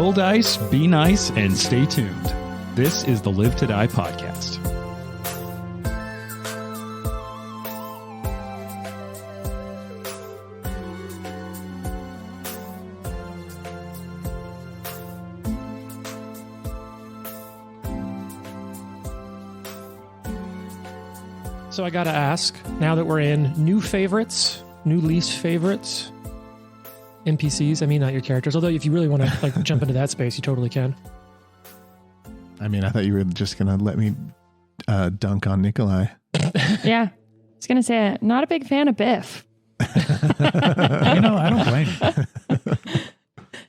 Roll dice, be nice, and stay tuned. This is the Live to Die podcast. So I gotta ask, now that we're in new favorites, new least favorites, NPCs, I mean, not your characters, although if you really want to jump into that space, you totally can. I mean, I thought you were just going to let me dunk on Nikolai. Yeah. I was going to say, not a big fan of Biff. I don't blame you.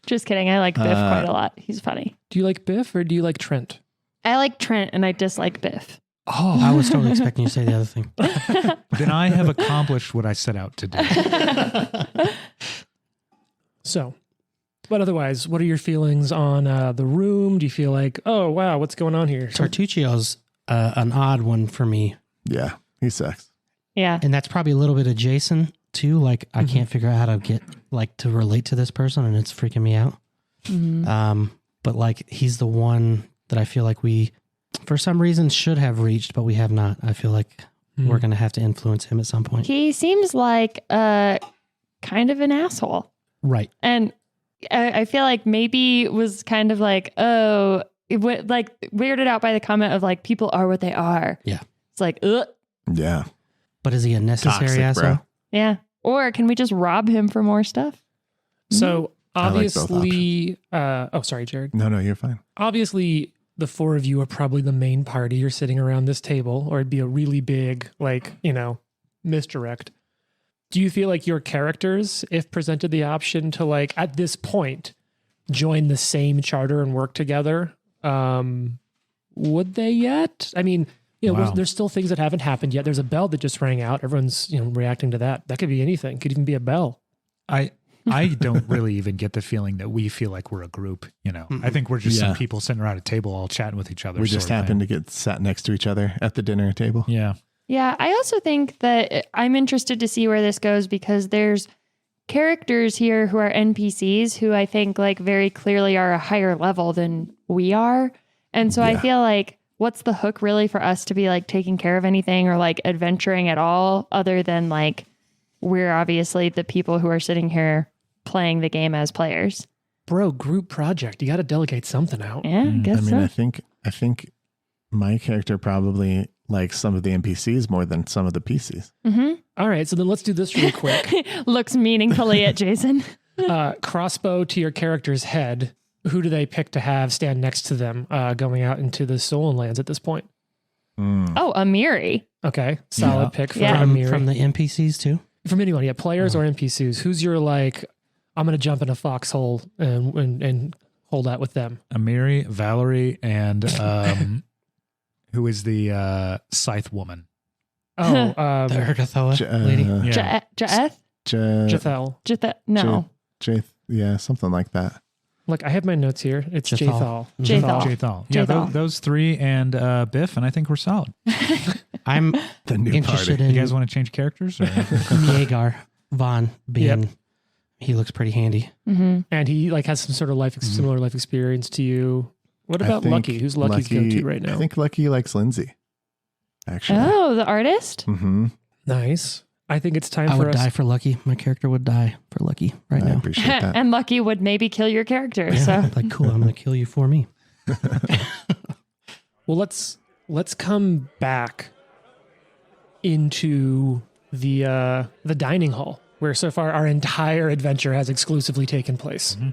Just kidding. I like Biff quite a lot. He's funny. Do you like Biff or do you like Trent? I like Trent and I dislike Biff. Oh, I was totally expecting you to say the other thing. Then I have accomplished what I set out to do. So, but otherwise, what are your feelings on the room? Do you feel like, oh, wow, what's going on here? Tartuccio's an odd one for me. Yeah, he sucks. Yeah. And that's probably a little bit of Jason, too. Like, I can't figure out how to get, to relate to this person, and it's freaking me out. Mm-hmm. But, he's the one that I feel like we, for some reason, should have reached, but we have not. I feel like we're going to have to influence him at some point. He seems like kind of an asshole. Right. And I feel like maybe it was kind of weirded out by the comment of people are what they are. Yeah. It's like, ugh. Yeah. But is he a necessary Toxic, asshole? bro. Yeah. Or can we just rob him for more stuff? So I obviously, sorry, Jared. No, you're fine. Obviously, the four of you are probably the main party. You're sitting around this table, or it'd be a really big, misdirect. Do you feel like your characters, if presented the option to at this point, join the same charter and work together, would they yet? I mean, there's still things that haven't happened yet. There's a bell that just rang out. Everyone's, reacting to that. That could be anything. Could even be a bell. I don't really even get the feeling that we feel like we're a group, I think we're just some people sitting around a table all chatting with each other. We just happen to get sat next to each other at the dinner table. Yeah. Yeah, I also think that I'm interested to see where this goes because there's characters here who are NPCs who I think very clearly are a higher level than we are. And so I feel like what's the hook really for us to be taking care of anything or adventuring at all other than we're obviously the people who are sitting here playing the game as players. Bro, group project. You got to delegate something out. Yeah, I guess so. I think my character probably likes some of the NPCs more than some of the PCs. Mm-hmm. All right, so then let's do this real quick. Looks meaningfully at Jason. Crossbow to your character's head. Who do they pick to have stand next to them going out into the Stolen Lands at this point? Oh, Amiri. Okay, solid pick for From Amiri. the NPCs, too? From anyone, players or NPCs. Who's your I'm going to jump in a foxhole and hold out with them? Amiri, Valerie, and who is the scythe woman? Oh, The Urgathoa lady. Jethel. No. Yeah, something like that. Look, I have my notes here. It's Jathal. Jathal. Yeah, those three and Biff, and I think we're solid. I'm The new interested party. in You guys want to change characters? Or? Yeagar Vaughn being... He looks pretty handy. Mm-hmm. And he has some sort of similar life experience to you. What about Lucky? Who's Lucky's go-to right now? I think Lucky likes Lindsay, actually. Oh, the artist? Mm-hmm. Nice. I think it's time I for would us. die for Lucky. My character would die for Lucky I now. appreciate that. And Lucky would maybe kill your character. Yeah, So cool. I'm going to kill you for me. Well, let's come back into the dining hall, where so far our entire adventure has exclusively taken place. Mm-hmm.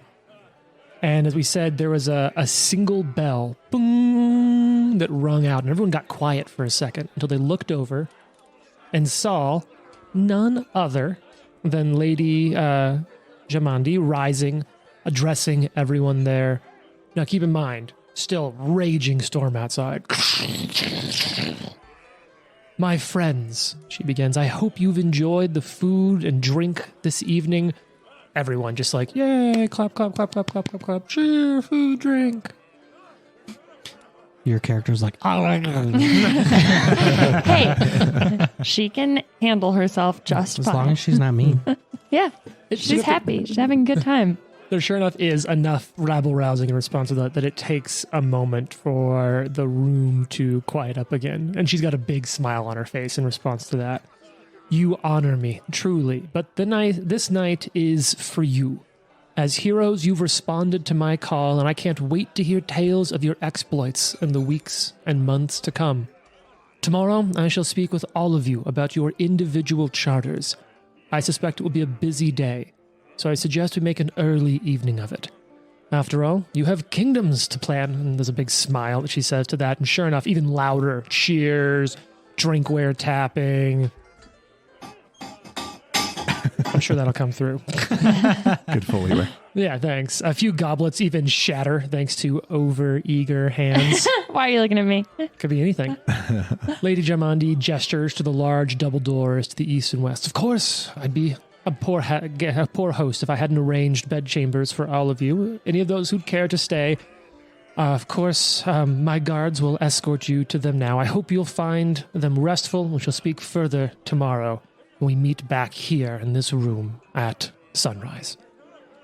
And as we said, there was a single bell boom, that rung out, and everyone got quiet for a second until they looked over and saw none other than Lady Jamandi rising, addressing everyone there. Now keep in mind, still raging storm outside. My friends, she begins, I hope you've enjoyed the food and drink this evening. Everyone just yay, clap, clap, clap, clap, clap, clap, clap, cheer, food, drink. Your character's like, hey, she can handle herself just as fine. long as she's not mean. Yeah, she's happy. She's having a good time. There sure enough is enough rabble-rousing in response to that it takes a moment for the room to quiet up again. And she's got a big smile on her face in response to that. You honor me, truly, but this night is for you. As heroes, you've responded to my call, and I can't wait to hear tales of your exploits in the weeks and months to come. Tomorrow, I shall speak with all of you about your individual charters. I suspect it will be a busy day, so I suggest we make an early evening of it. After all, you have kingdoms to plan, and there's a big smile that she says to that, and sure enough, even louder cheers, drinkware tapping. I'm sure that'll come through. Good Foley work. Yeah, thanks. A few goblets even shatter thanks to over-eager hands. Why are you looking at me? Could be anything. Lady Jamandi gestures to the large double doors to the east and west. Of course, I'd be a poor host if I hadn't arranged bedchambers for all of you. Any of those who'd care to stay. Of course, my guards will escort you to them now. I hope you'll find them restful. We shall speak further tomorrow when we meet back here in this room at sunrise.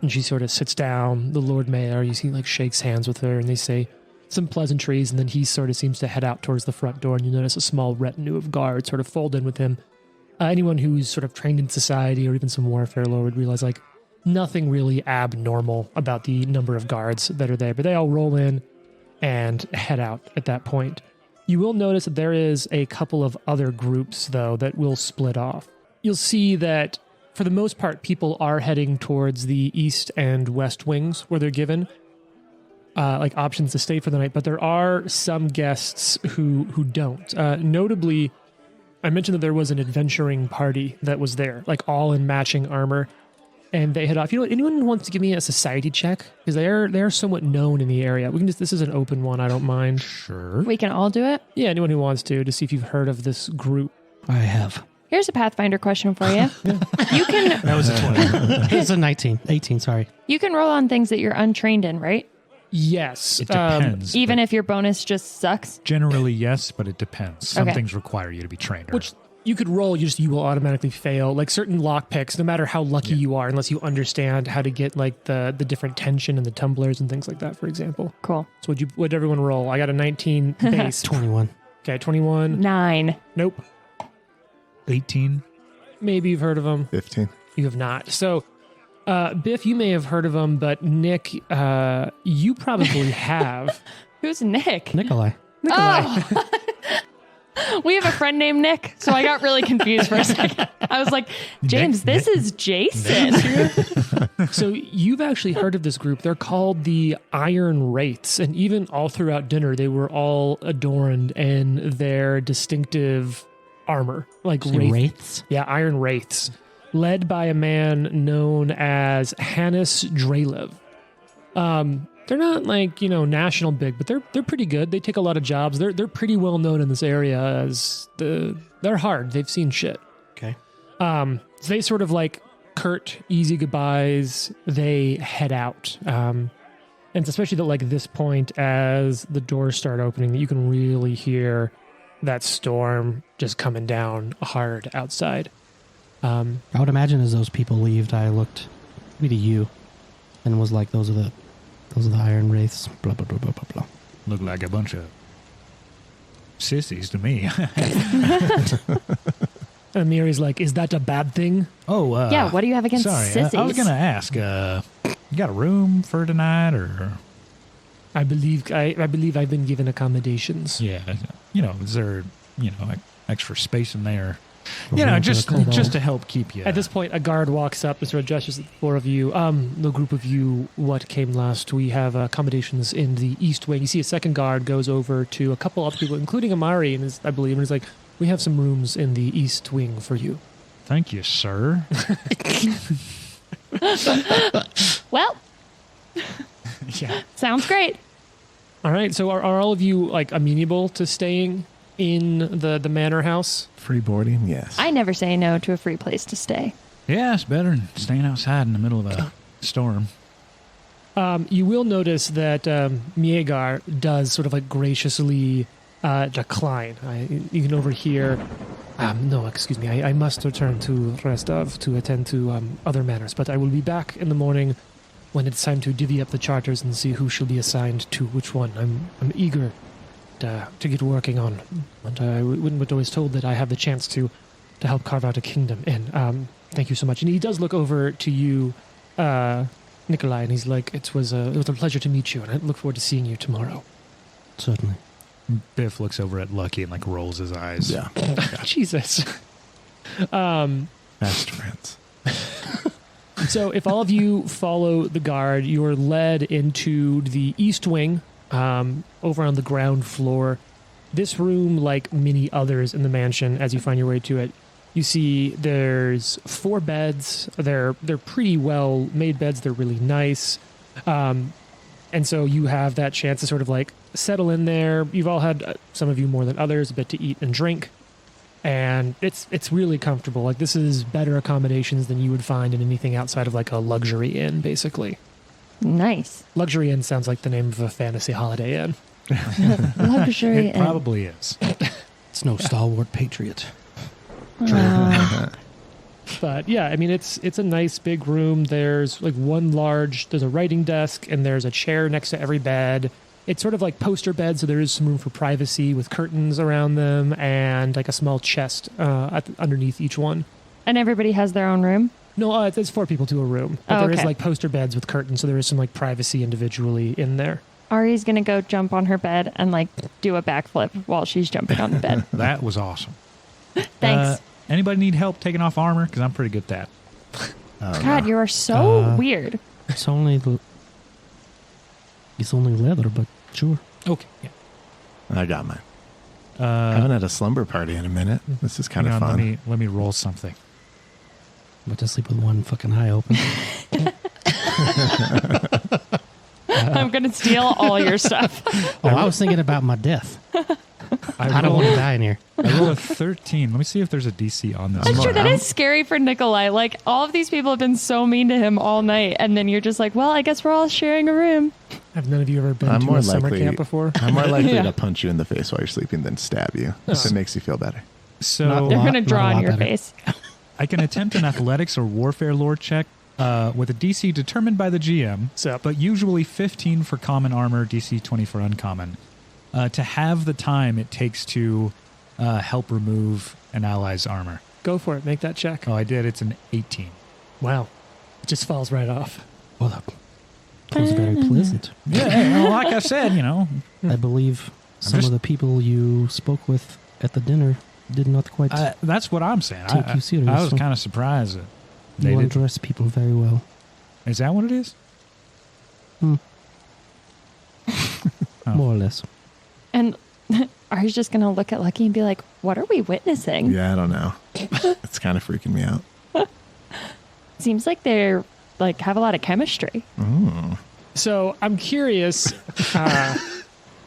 And she sort of sits down. The Lord Mayor, you see, shakes hands with her, and they say some pleasantries, and then he sort of seems to head out towards the front door, and you notice a small retinue of guards sort of fold in with him. Anyone who's sort of trained in society or even some warfare lore would realize, nothing really abnormal about the number of guards that are there, but they all roll in and head out at that point. You will notice that there is a couple of other groups, though, that will split off. You'll see that, for the most part, people are heading towards the east and west wings where they're given options to stay for the night, but there are some guests who don't. Notably, I mentioned that there was an adventuring party that was there, all in matching armor, and they head off. You know what? Anyone who wants to give me a society check? Because they're somewhat known in the area. We can this is an open one, I don't mind. Sure. We can all do it? Yeah, anyone who wants to see if you've heard of this group. I have. Here's a Pathfinder question for you. You can That was a 20. It's a 19. 18, sorry. you can roll on things that you're untrained in, right? Yes. It depends. Even if your bonus just sucks? Generally, yes, but it depends. Some Okay. things require you to be trained. Which you could roll, you will automatically fail. Certain lock picks, no matter how lucky you are, unless you understand how to get the different tension and the tumblers and things like that, for example. Cool. So would everyone roll? I got a 19 base. 21. Okay, 21. 9. Nope. 18. Maybe you've heard of them. 15. You have not. So, Biff, you may have heard of them, but Nick, you probably have. Who's Nick? Nikolai. Oh! We have a friend named Nick, so I got really confused for a second. I was like, James, this is Jason. So you've actually heard of this group. They're called the Iron Wraiths, and even all throughout dinner, they were all adorned in their distinctive armor, Wraiths? Yeah, Iron Wraiths, led by a man known as Hannes Drelev. They're not national big, but they're pretty good. They take a lot of jobs. They're pretty well known in this area as they're hard. They've seen shit. Okay. So they sort of curt, easy goodbyes. They head out. And it's especially at this point, as the doors start opening, that you can really hear that storm just coming down hard outside. I would imagine as those people leave, I looked maybe to you and was like, those are the Iron Wraiths, blah, blah, blah, blah, blah, blah. Look like a bunch of sissies to me. And Miri's like, is that a bad thing? Oh, Yeah, what do you have against sorry. sissies? I was going to ask, you got a room for tonight or? I believe I've been given accommodations. Yeah. Is there, extra space in there? Or Just cold to help keep you. At this point, a guard walks up and sort of gestures at the four of you. The group of you, what came last? We have accommodations in the east wing. You see a second guard goes over to a couple other people, including Amari, and he's like, we have some rooms in the east wing for you. Thank you, sir. Well, Yeah. sounds great. All right, so are all of you amenable to staying in the manor house? Free boarding? Yes. I never say no to a free place to stay. Yeah, it's better than staying outside in the middle of a storm. You will notice that Miegar does sort of graciously decline. You can overhear, no, excuse me, I must return to Restov to attend to other matters, but I will be back in the morning when it's time to divvy up the charters and see who shall be assigned to which one. I'm eager to get working on, and I was always told that I have the chance to help carve out a kingdom. And thank you so much. And he does look over to you, Nikolai, and he's like, it was a pleasure to meet you, and I look forward to seeing you tomorrow. Certainly. Biff looks over at Lucky and like rolls his eyes. Yeah. Jesus. Best friends. So if all of you follow the guard, you're led into the east wing, over on the ground floor. This room, like many others in the mansion, as you find your way to it, you see there's 4 beds. They're pretty well made beds. They're really nice. And so you have that chance to sort of like settle in there. You've all had, some of you more than others, a bit to eat and drink. And it's really comfortable. Like, this is better accommodations than you would find in anything outside of like a luxury inn, basically. Nice. Luxury inn sounds like the name of a fantasy holiday inn. Luxury It probably is. It's no stalwart patriot. But yeah, I mean, it's a nice big room. There's like there's a writing desk and there's a chair next to every bed. It's sort of like poster bed, so there is some room for privacy with curtains around them and like a small chest underneath each one. And everybody has their own room? No, there's 4 people to a room. But there is like poster beds with curtains, so there is some like privacy individually in there. Ari's going to go jump on her bed and like do a backflip while she's jumping on the bed. That was awesome. Thanks. Anybody need help taking off armor? Because I'm pretty good at that. God, you are so weird. It's only leather, but sure. Okay. Yeah. I got mine. Haven't had a slumber party in a minute. This is kind of fun. Let me roll something. But to sleep with one fucking eye open. I'm going to steal all your stuff. Oh, I was thinking about my death. I don't want to die in here. I rolled a 13. Let me see if there's a DC on this. That's true. That is scary for Nikolai. Like, all of these people have been so mean to him all night, and then you're just like, well, I guess we're all sharing a room. Have none of you ever been to a summer camp before? I'm more likely to punch you in the face while you're sleeping than stab you, if it makes you feel better. So They're going to draw on your face. I can attempt an athletics or warfare lore check with a DC determined by the GM, but usually 15 for common armor, DC 20 for uncommon. To have the time it takes to help remove an ally's armor. Go for it. Make that check. Oh, I did. It's an 18. Wow. It just falls right off. Well, that was very pleasant. Yeah, well, like I said, I believe some of the people you spoke with at the dinner did not quite that's what I'm saying. take you seriously. I was kind of surprised that they you did. address people very well. Is that what it is? More or less. And Ari's just going to look at Lucky and be like, what are we witnessing? Yeah, I don't know. It's kind of freaking me out. Seems like they're like have a lot of chemistry. So I'm curious,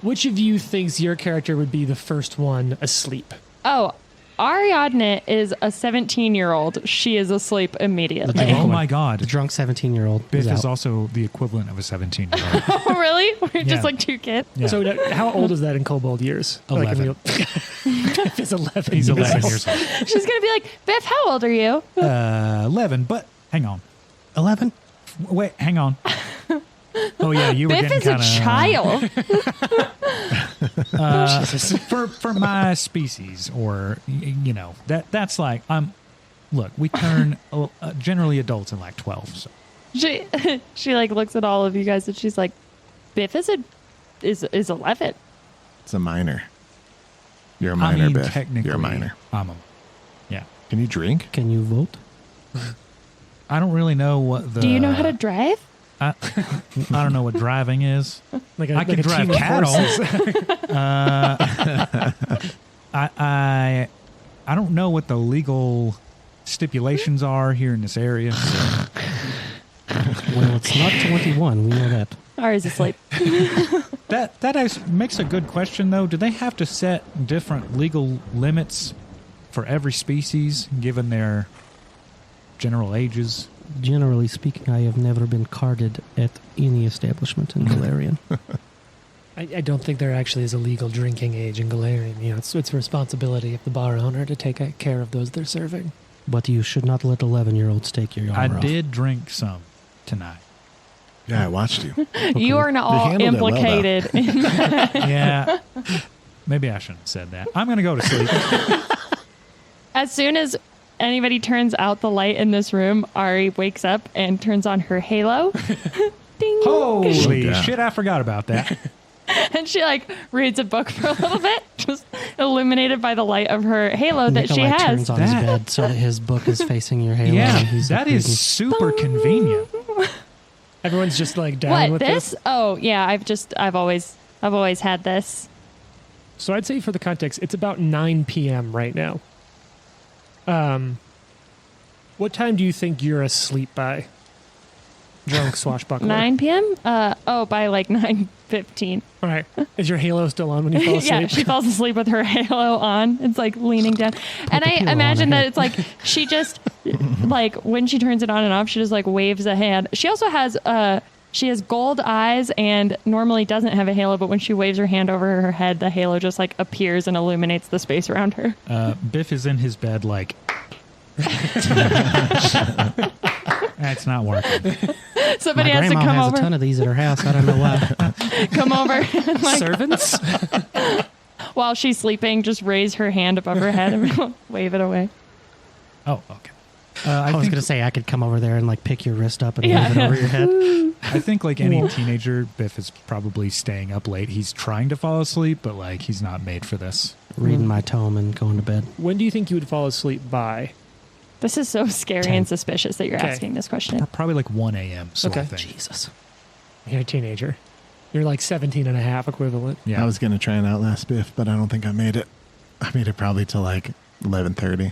which of you thinks your character would be the first one asleep? Oh, Ariadne is a 17-year-old. She is asleep immediately. Oh my God. The drunk 17-year-old. Biff is also the equivalent of a 17-year-old. Oh, really? We're Yeah. just like 2 kids? Yeah. So how old is that in kobold years? 11. Biff is 11. He's 11 years old. She's going to be like, Biff, how old are you? 11, but hang on. 11? Wait, hang on. Oh yeah, you were Biff getting is a kind child. for my species, or that's like look, we turn generally adults in like 12. So She like looks at all of you guys and she's like, Biff is 11. It's a minor. You're a minor, Biff. Technically, You're a minor. Yeah. Can you drink? Can you vote? I don't really know what the. Do you know how to drive? I don't know what driving is. I can drive team of cattle. horses. I don't know what the legal stipulations are here in this area. So. Well, it's not 21. We know that. Ari's asleep. That makes a good question, though. Do they have to set different legal limits for every species, given their general ages? Generally speaking, I have never been carded at any establishment in Galarian. I don't think there actually is a legal drinking age in Galarian. It's the responsibility of the bar owner to take care of those they're serving. But you should not let 11-year-olds take your armor I off. did drink some tonight. Yeah, I watched you. You are not all handled it well, though. implicated. Yeah. Maybe I shouldn't have said that. I'm going to go to sleep. As soon as anybody turns out the light in this room, Ari wakes up and turns on her halo. Ding. Holy Yeah. shit, I forgot about that. And she like reads a book for a little bit, just illuminated by the light of her halo that she Nikolai has. turns on his That- bed so that his book is facing your halo. Yeah, and he's that like is reading. super convenient. Everyone's just like down What, with this? Oh, yeah, I've always had this. So I'd say for the context, it's about 9 p.m. right now. What time do you think you're asleep by? Drunk swashbuckler. 9 p.m.? By like 9:15. All right. Is your halo still on when you fall asleep? Yeah, she falls asleep with her halo on. It's like leaning down. And the I pillow imagine on her that head. it's like she just like when she turns it on and off, she just like waves a hand. She also has she has gold eyes and normally doesn't have a halo, but when she waves her hand over her head, the halo just like appears and illuminates the space around her. Biff is in his bed like... That's not working. Somebody My has to grandma come has over. a ton of these at her house. I don't know why. Come over and, like, Servants? while she's sleeping, just raise her hand above her head and wave it away. Oh, okay. I was think, going to say I could come over there and like pick your wrist up and Yeah. move it over your head. I think like any teenager, Biff is probably staying up late. He's trying to fall asleep, but like he's not made for this. Reading my tome and going to bed. When do you think you would fall asleep by? This is so scary 10. and suspicious that you're Okay. asking this question. Probably like 1 a.m. sort of Okay. thing. Jesus. You're a teenager. You're like 17 and a half equivalent. Yeah. I was going to try and outlast Biff, but I don't think I made it. I made it probably to like 11:30.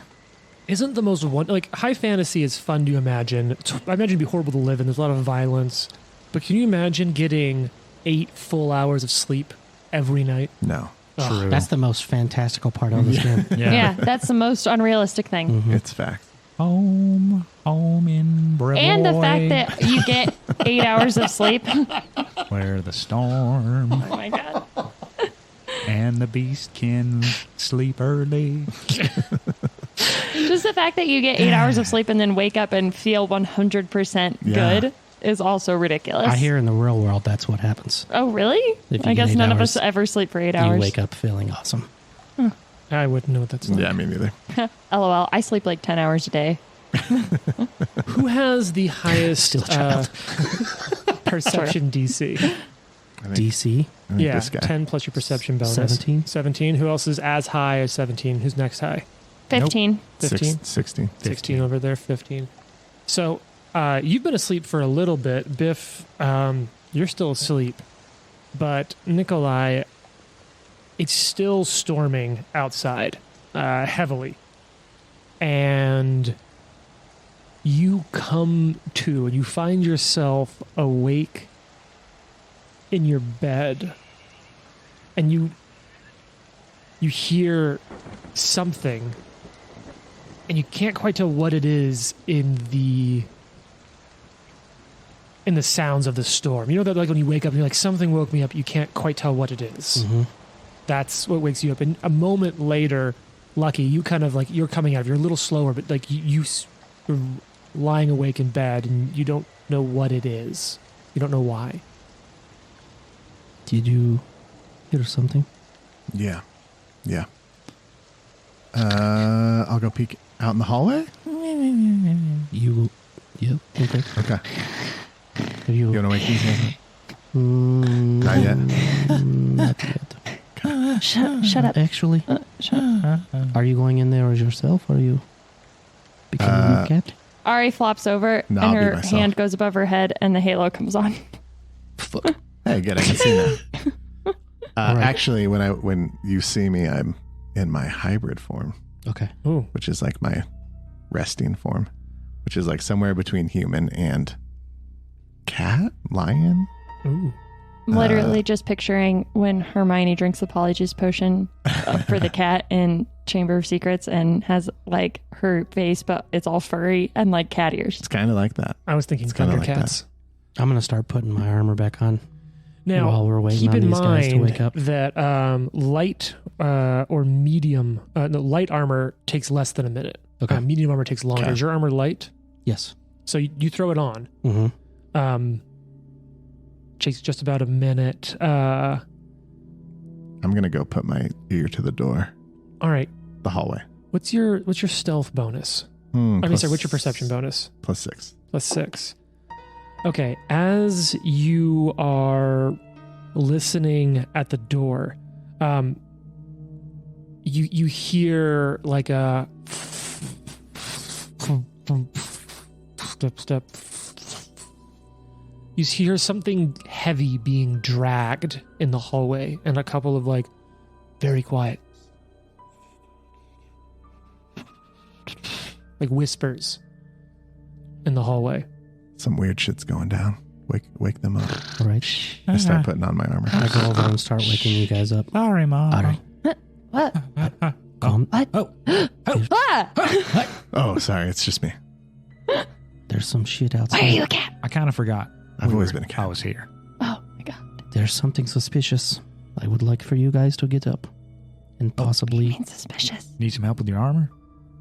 Isn't the most like high fantasy is fun to imagine. I imagine it'd be horrible to live in. There's a lot of violence. But can you imagine getting 8 full hours of sleep every night? No, True. That's the most fantastical part of this game. Yeah, that's the most unrealistic thing. it's fact. Home in Brevoy. And the fact that you get 8 hours of sleep. where the storm Oh my God. and the beast can sleep early. Just the fact that you get 8 hours of sleep and then wake up and feel 100% Yeah. good is also ridiculous. I hear in the real world that's what happens. Oh, really? If you I get guess 8 none of hours, us ever sleep for 8 hours. You wake up feeling awesome. I wouldn't know what that's like. Yeah, me neither. LOL. I sleep like 10 hours a day. Who has the highest Still child. perception DC? I think, DC, I think Yeah, this guy. 10 plus your perception bonus. 17. 17. Who else is as high as 17? Who's next high? 15. 15. 16. 16 over there, 15. So you've been asleep for a little bit. Biff, you're still asleep. But Nikolai, it's still storming outside heavily. And you come to and you find yourself awake in your bed. And you hear something and you can't quite tell what it is in the sounds of the storm. You know that like when you wake up and you're like, something woke me up, you can't quite tell what it is. Mm-hmm. That's what wakes you up. And a moment later, Lucky, you kind of like, you're coming out of, you're a little slower, but like you're lying awake in bed and you don't know what it is. You don't know why. Did you hear something? Yeah. Yeah. I'll go peek out in the hallway. You, yep. Okay. Okay. Have you? You want to wake these guys up? Not yet. Not yet. Shut up. Actually, Shut up. are you going in there as yourself, or are you becoming a cat? Ari flops over No, and I'll be her myself. hand goes above her head and the halo comes on. Fuck. Hey, good. I can see now. All right. Actually, when you see me, I'm in my hybrid form, Okay. Ooh. which is like my resting form, which is like somewhere between human and cat, lion. Ooh. I'm literally just picturing when Hermione drinks the Polyjuice potion for the cat in Chamber of Secrets and has like her face, but it's all furry and like cat ears. It's kind of like that. I was thinking It's kinda like Thundercats. I'm gonna start putting my armor back on. Now, While we're waiting keep on in these guys to mind wake up. that light or medium, light armor takes less than a minute. Okay. Medium armor takes longer. Okay. Is your armor light? Yes. So you throw it on. Mm-hmm. takes just about a minute. I'm going to go put my ear to the door. All right. The hallway. What's your stealth bonus? What's your perception bonus? +6. +6. Okay, as you are listening at the door, you hear like a step. You hear something heavy being dragged in the hallway, and a couple of like very quiet, like whispers in the hallway. Some weird shit's going down. Wake them up. All right. I start putting on my armor. I go over and start waking you guys up. Sorry, Mom. All right. What? Calm. What? Ah! Oh, sorry. It's just me. There's some shit outside. Why are you a cat? I kind of forgot. I've always been a cat. I was here. Oh my god. There's something suspicious. I would like for you guys to get up and possibly. Being suspicious. Need some help with your armor?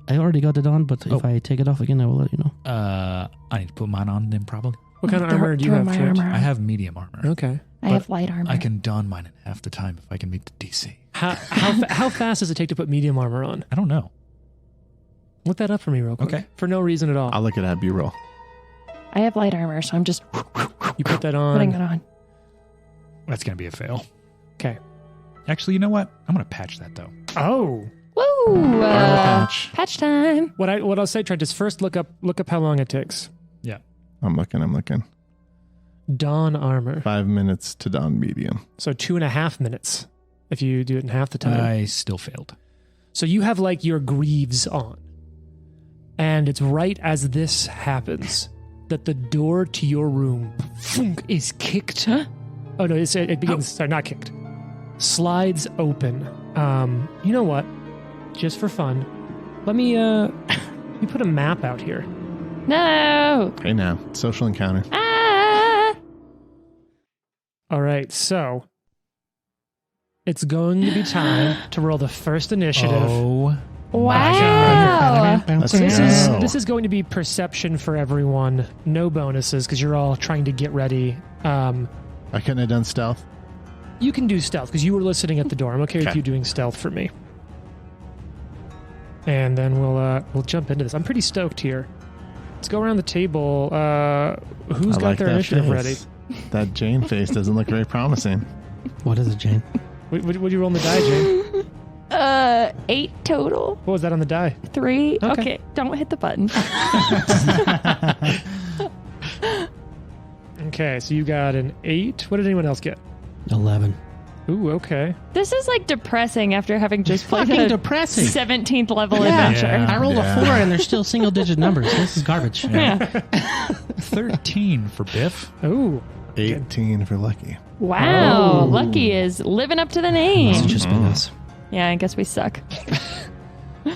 I already got it on, but if I take it off again, I will let you know. I need to put mine on then probably. What kind of armor do you have, my Trent? armor on. I have medium armor. Okay. I have light armor. I can don mine in half the time if I can meet the DC. How fast does it take to put medium armor on? I don't know. Look that up for me real quick. Okay. For no reason at all. I'll look at Abby roll. I have light armor, so I'm just You put that putting it on. on. That's going to be a fail. Okay. Actually, you know what? I'm going to patch that though. Oh. Woo! Armor patch. Patch time. What I'll say, Trent, is first look up how long it takes. I'm looking. Dawn armor. 5 minutes to don medium. So 2.5 minutes if you do it in half the time. I still failed. So you have like your greaves on. And it's right as this happens that the door to your room is kicked. Huh? Oh no, it begins, sorry, not kicked. Slides open. You know what? Just for fun, let me put a map out here. No. Hey now, social encounter. Ah. All right, so it's going to be time to roll the first initiative. Oh, Wow. Let's This is going to be perception for everyone. No bonuses because you're all trying to get ready. I couldn't have done stealth. You can do stealth because you were listening at the door. I'm okay with Okay. you doing stealth for me. And then we'll jump into this. I'm pretty stoked here. Let's go around the table. Who's I got like their that initiative face. ready? That Jane face doesn't look very promising. What is it, Jane? What you roll on the die, Jane? 8 total. What was that on the die? 3. Okay. Okay. Don't hit the button. Okay, so you got an 8. What did anyone else get? 11. Ooh, okay. This is like depressing after having just played Fucking a depressing. 17th level Yeah. adventure. Yeah. I rolled a 4 and they're still single digit numbers. This is garbage. Yeah. 13 for Biff. Ooh. 18 for Lucky. Wow. Oh. Lucky is living up to the It's name. just been us. Yeah, I guess we suck.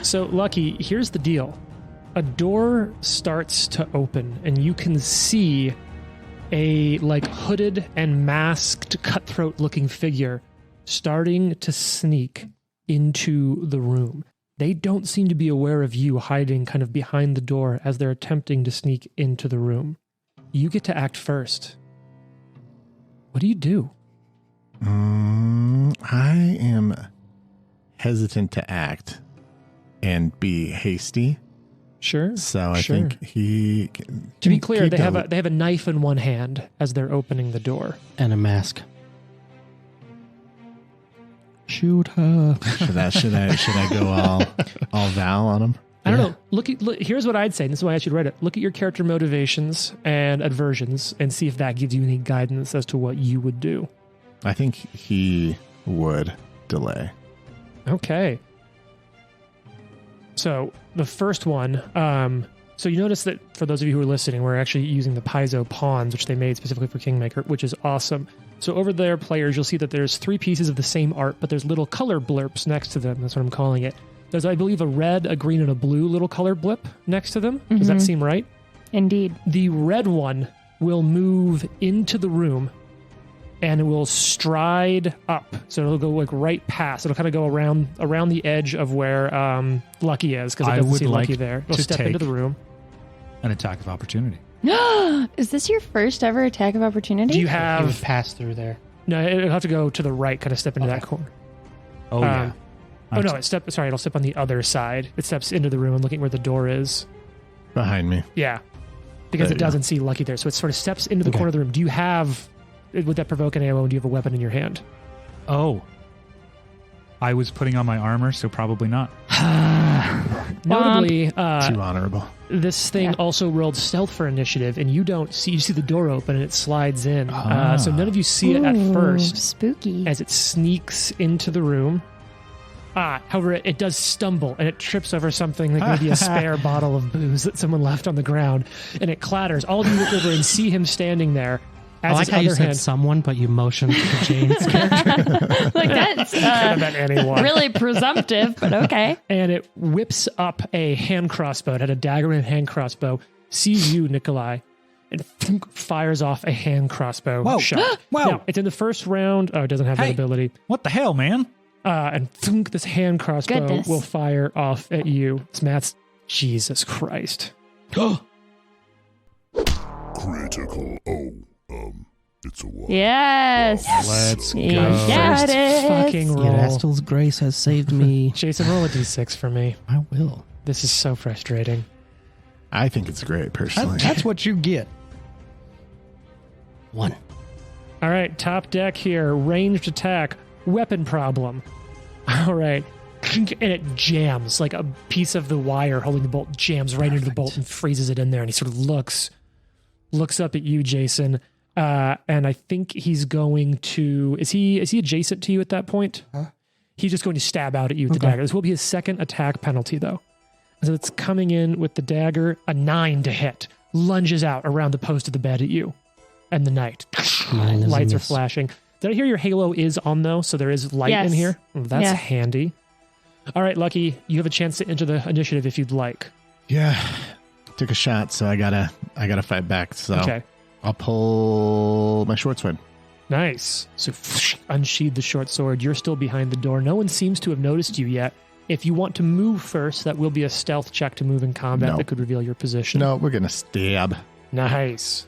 So, Lucky, here's the deal. A door starts to open, and you can see a like hooded and masked cutthroat-looking figure starting to sneak into the room. They don't seem to be aware of you hiding kind of behind the door as they're attempting to sneak into the room. You get to act first. What do you do? I am hesitant to act and be hasty. Sure. So I Sure. think he can To be clear, keep they have a knife in one hand as they're opening the door. And a mask. Shoot her. should I go all Val on him? I don't know. Look, here's what I'd say. And this is why I should read it. Look at your character motivations and aversions and see if that gives you any guidance as to what you would do. I think he would delay. Okay. So the first one, so you notice that for those of you who are listening, we're actually using the Paizo pawns, which they made specifically for Kingmaker, which is awesome. So over there, players, you'll see that there's 3 pieces of the same art, but there's little color blurps next to them. That's what I'm calling it. There's, I believe, a red, a green, and a blue little color blip next to them. Does that seem right? Indeed. The red one will move into the room and it will stride up. So it'll go like right past. It'll kind of go around the edge of where Lucky is because it I doesn't would see like Lucky there. It'll to step into take- the room. An attack of opportunity. Is this your first ever attack of opportunity? Do you It would have... pass through there. No, it'll have to go to the right, kind of step into that corner. Oh, yeah. Oh, no, it'll step on the other side. It steps into the room and looking where the door is. Behind me. Yeah. Because There it you doesn't see Lucky there. So it sort of steps into the Okay. corner of the room. Do you have... Would that provoke an ammo? Do you have a weapon in your hand? Oh. I was putting on my armor, so probably not. Notably, Too honorable. this thing also rolled stealth for initiative, and you don't see... You see the door open, and it slides in. So none of you see it at Ooh, first Spooky. as it sneaks into the room. However, it does stumble, and it trips over something like maybe a spare bottle of booze that someone left on the ground, and it clatters. All of you look over and see him standing there. I like how you said someone, but you motioned to Jane's character. Like that's Could have been anyone. really presumptive, but okay. And it whips up a hand crossbow. It had a dagger and a hand crossbow. Sees you, Nikolai, and fires off a hand crossbow shot. Whoa. Now, it's in the first round. Oh, it doesn't have that Hey. ability. What the hell, man? And this hand crossbow Goodness. will fire off at you. It's Matt's. Jesus Christ. Critical. It's a one. Yes. Let's You go. got First it. fucking roll. Yadastil's grace has saved me. Jason, roll a d6 for me. I will. This is so frustrating. I think it's great, personally. That's what you get. 1. All right, top deck here. Ranged attack. Weapon problem. All right. And it jams. Like a piece of the wire holding the bolt jams right into the bolt and freezes it in there. And he sort of looks up at you, Jason. And I think he's going to... Is he adjacent to you at that point? He's just going to stab out at you with the dagger. This will be his second attack penalty, though. So it's coming in with the dagger, a 9 to hit. Lunges out around the post of the bed at you. And the night. Mine is a Lights are miss. flashing. Did I hear your halo is on, though? So there is light Yes. in here? Oh, that's Yeah. handy. All right, Lucky, you have a chance to enter the initiative if you'd like. Yeah. Took a shot, so I gotta fight back. So Okay. I'll pull my short sword. Nice. So unsheathe the short sword. You're still behind the door. No one seems to have noticed you yet. If you want to move first, that will be a stealth check to move in combat No. that could reveal your position. No, we're gonna stab. Nice.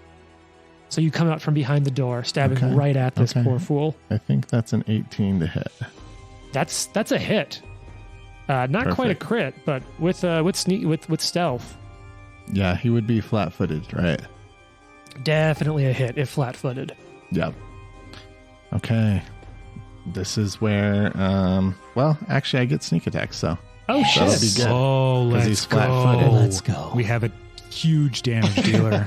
So you come out from behind the door, stabbing Okay. right at this Okay. poor fool. I think that's an 18 to hit. That's a hit. Not quite a Perfect. crit, but with stealth, Yeah, he would be flat-footed, right? definitely a hit if flat-footed. Yep. Okay. This is where, well, actually, I get sneak attack, so Oh that'll shit! be good. Oh, 'Cause let's he's go. flat-footed. Let's go. We have a huge damage dealer.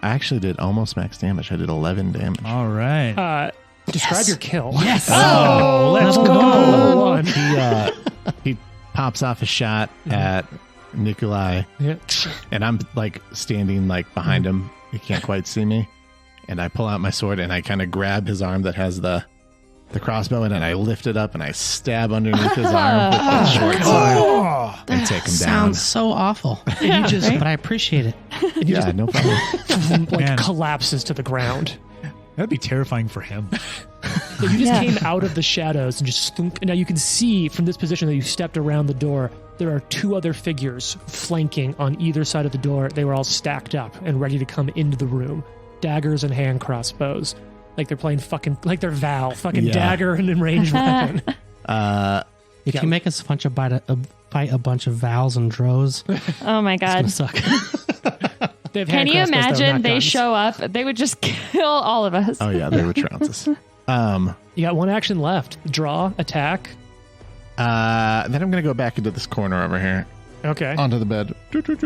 I actually did almost max damage. I did 11 damage. All right. Describe your kill. Yes. Oh, let's Level go. one. He pops off a shot at Nikolai, Yeah. and I'm like standing like behind him. He can't quite see me, and I pull out my sword and I kind of grab his arm that has the crossbow in it, and I lift it up and I stab underneath his arm with the short sword and take him down. Sounds so awful. And you just, but I appreciate it. Yeah, no problem. Like Man. collapses to the ground. That'd be terrifying for him. You just Yeah. came out of the shadows and just thunk. Now you can see from this position that you stepped around the door, there are two other figures flanking on either side of the door. They were all stacked up and ready to come into the room. Daggers and hand crossbows. Like they're playing like they're Val. Fucking Yeah. dagger and then ranged weapon. If Yeah. you make us fight a bunch of vowels and drows, Oh my it's god. gonna suck. They have Can hand you crossbows, though, imagine not they guns. show up? They would just kill all of us. Oh yeah, they would trounce us. You got one action left. Draw, attack. Then I'm gonna go back into this corner over here Okay. onto the bed.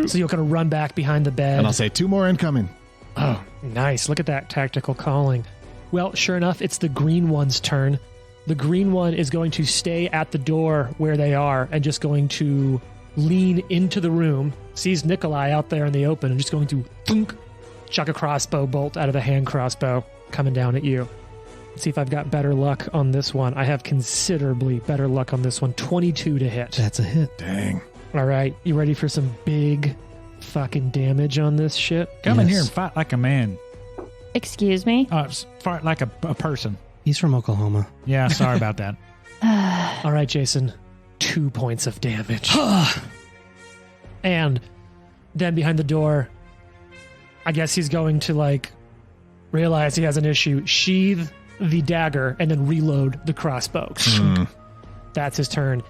So you're going to run back behind the bed. And I'll say 2 more incoming. Oh, nice. Look at that tactical calling. Well, sure enough, it's the green one's turn. The green one is going to stay at the door where they are and just going to lean into the room, sees Nikolai out there in the open, and just going to thunk, chuck a crossbow bolt out of the hand crossbow coming down at you. Let's see if I've got better luck on this one. I have considerably better luck on this one. 22 to hit. That's a hit. Dang. All right, you ready for some big fucking damage on this shit? Come in Yes. here and fight like a man. Excuse me. Fight like a person. He's from Oklahoma. Yeah, sorry about that. All right, Jason. 2 points of damage. And then behind the door, I guess he's going to like realize he has an issue, sheathe the dagger, and then reload the crossbow. That's his turn.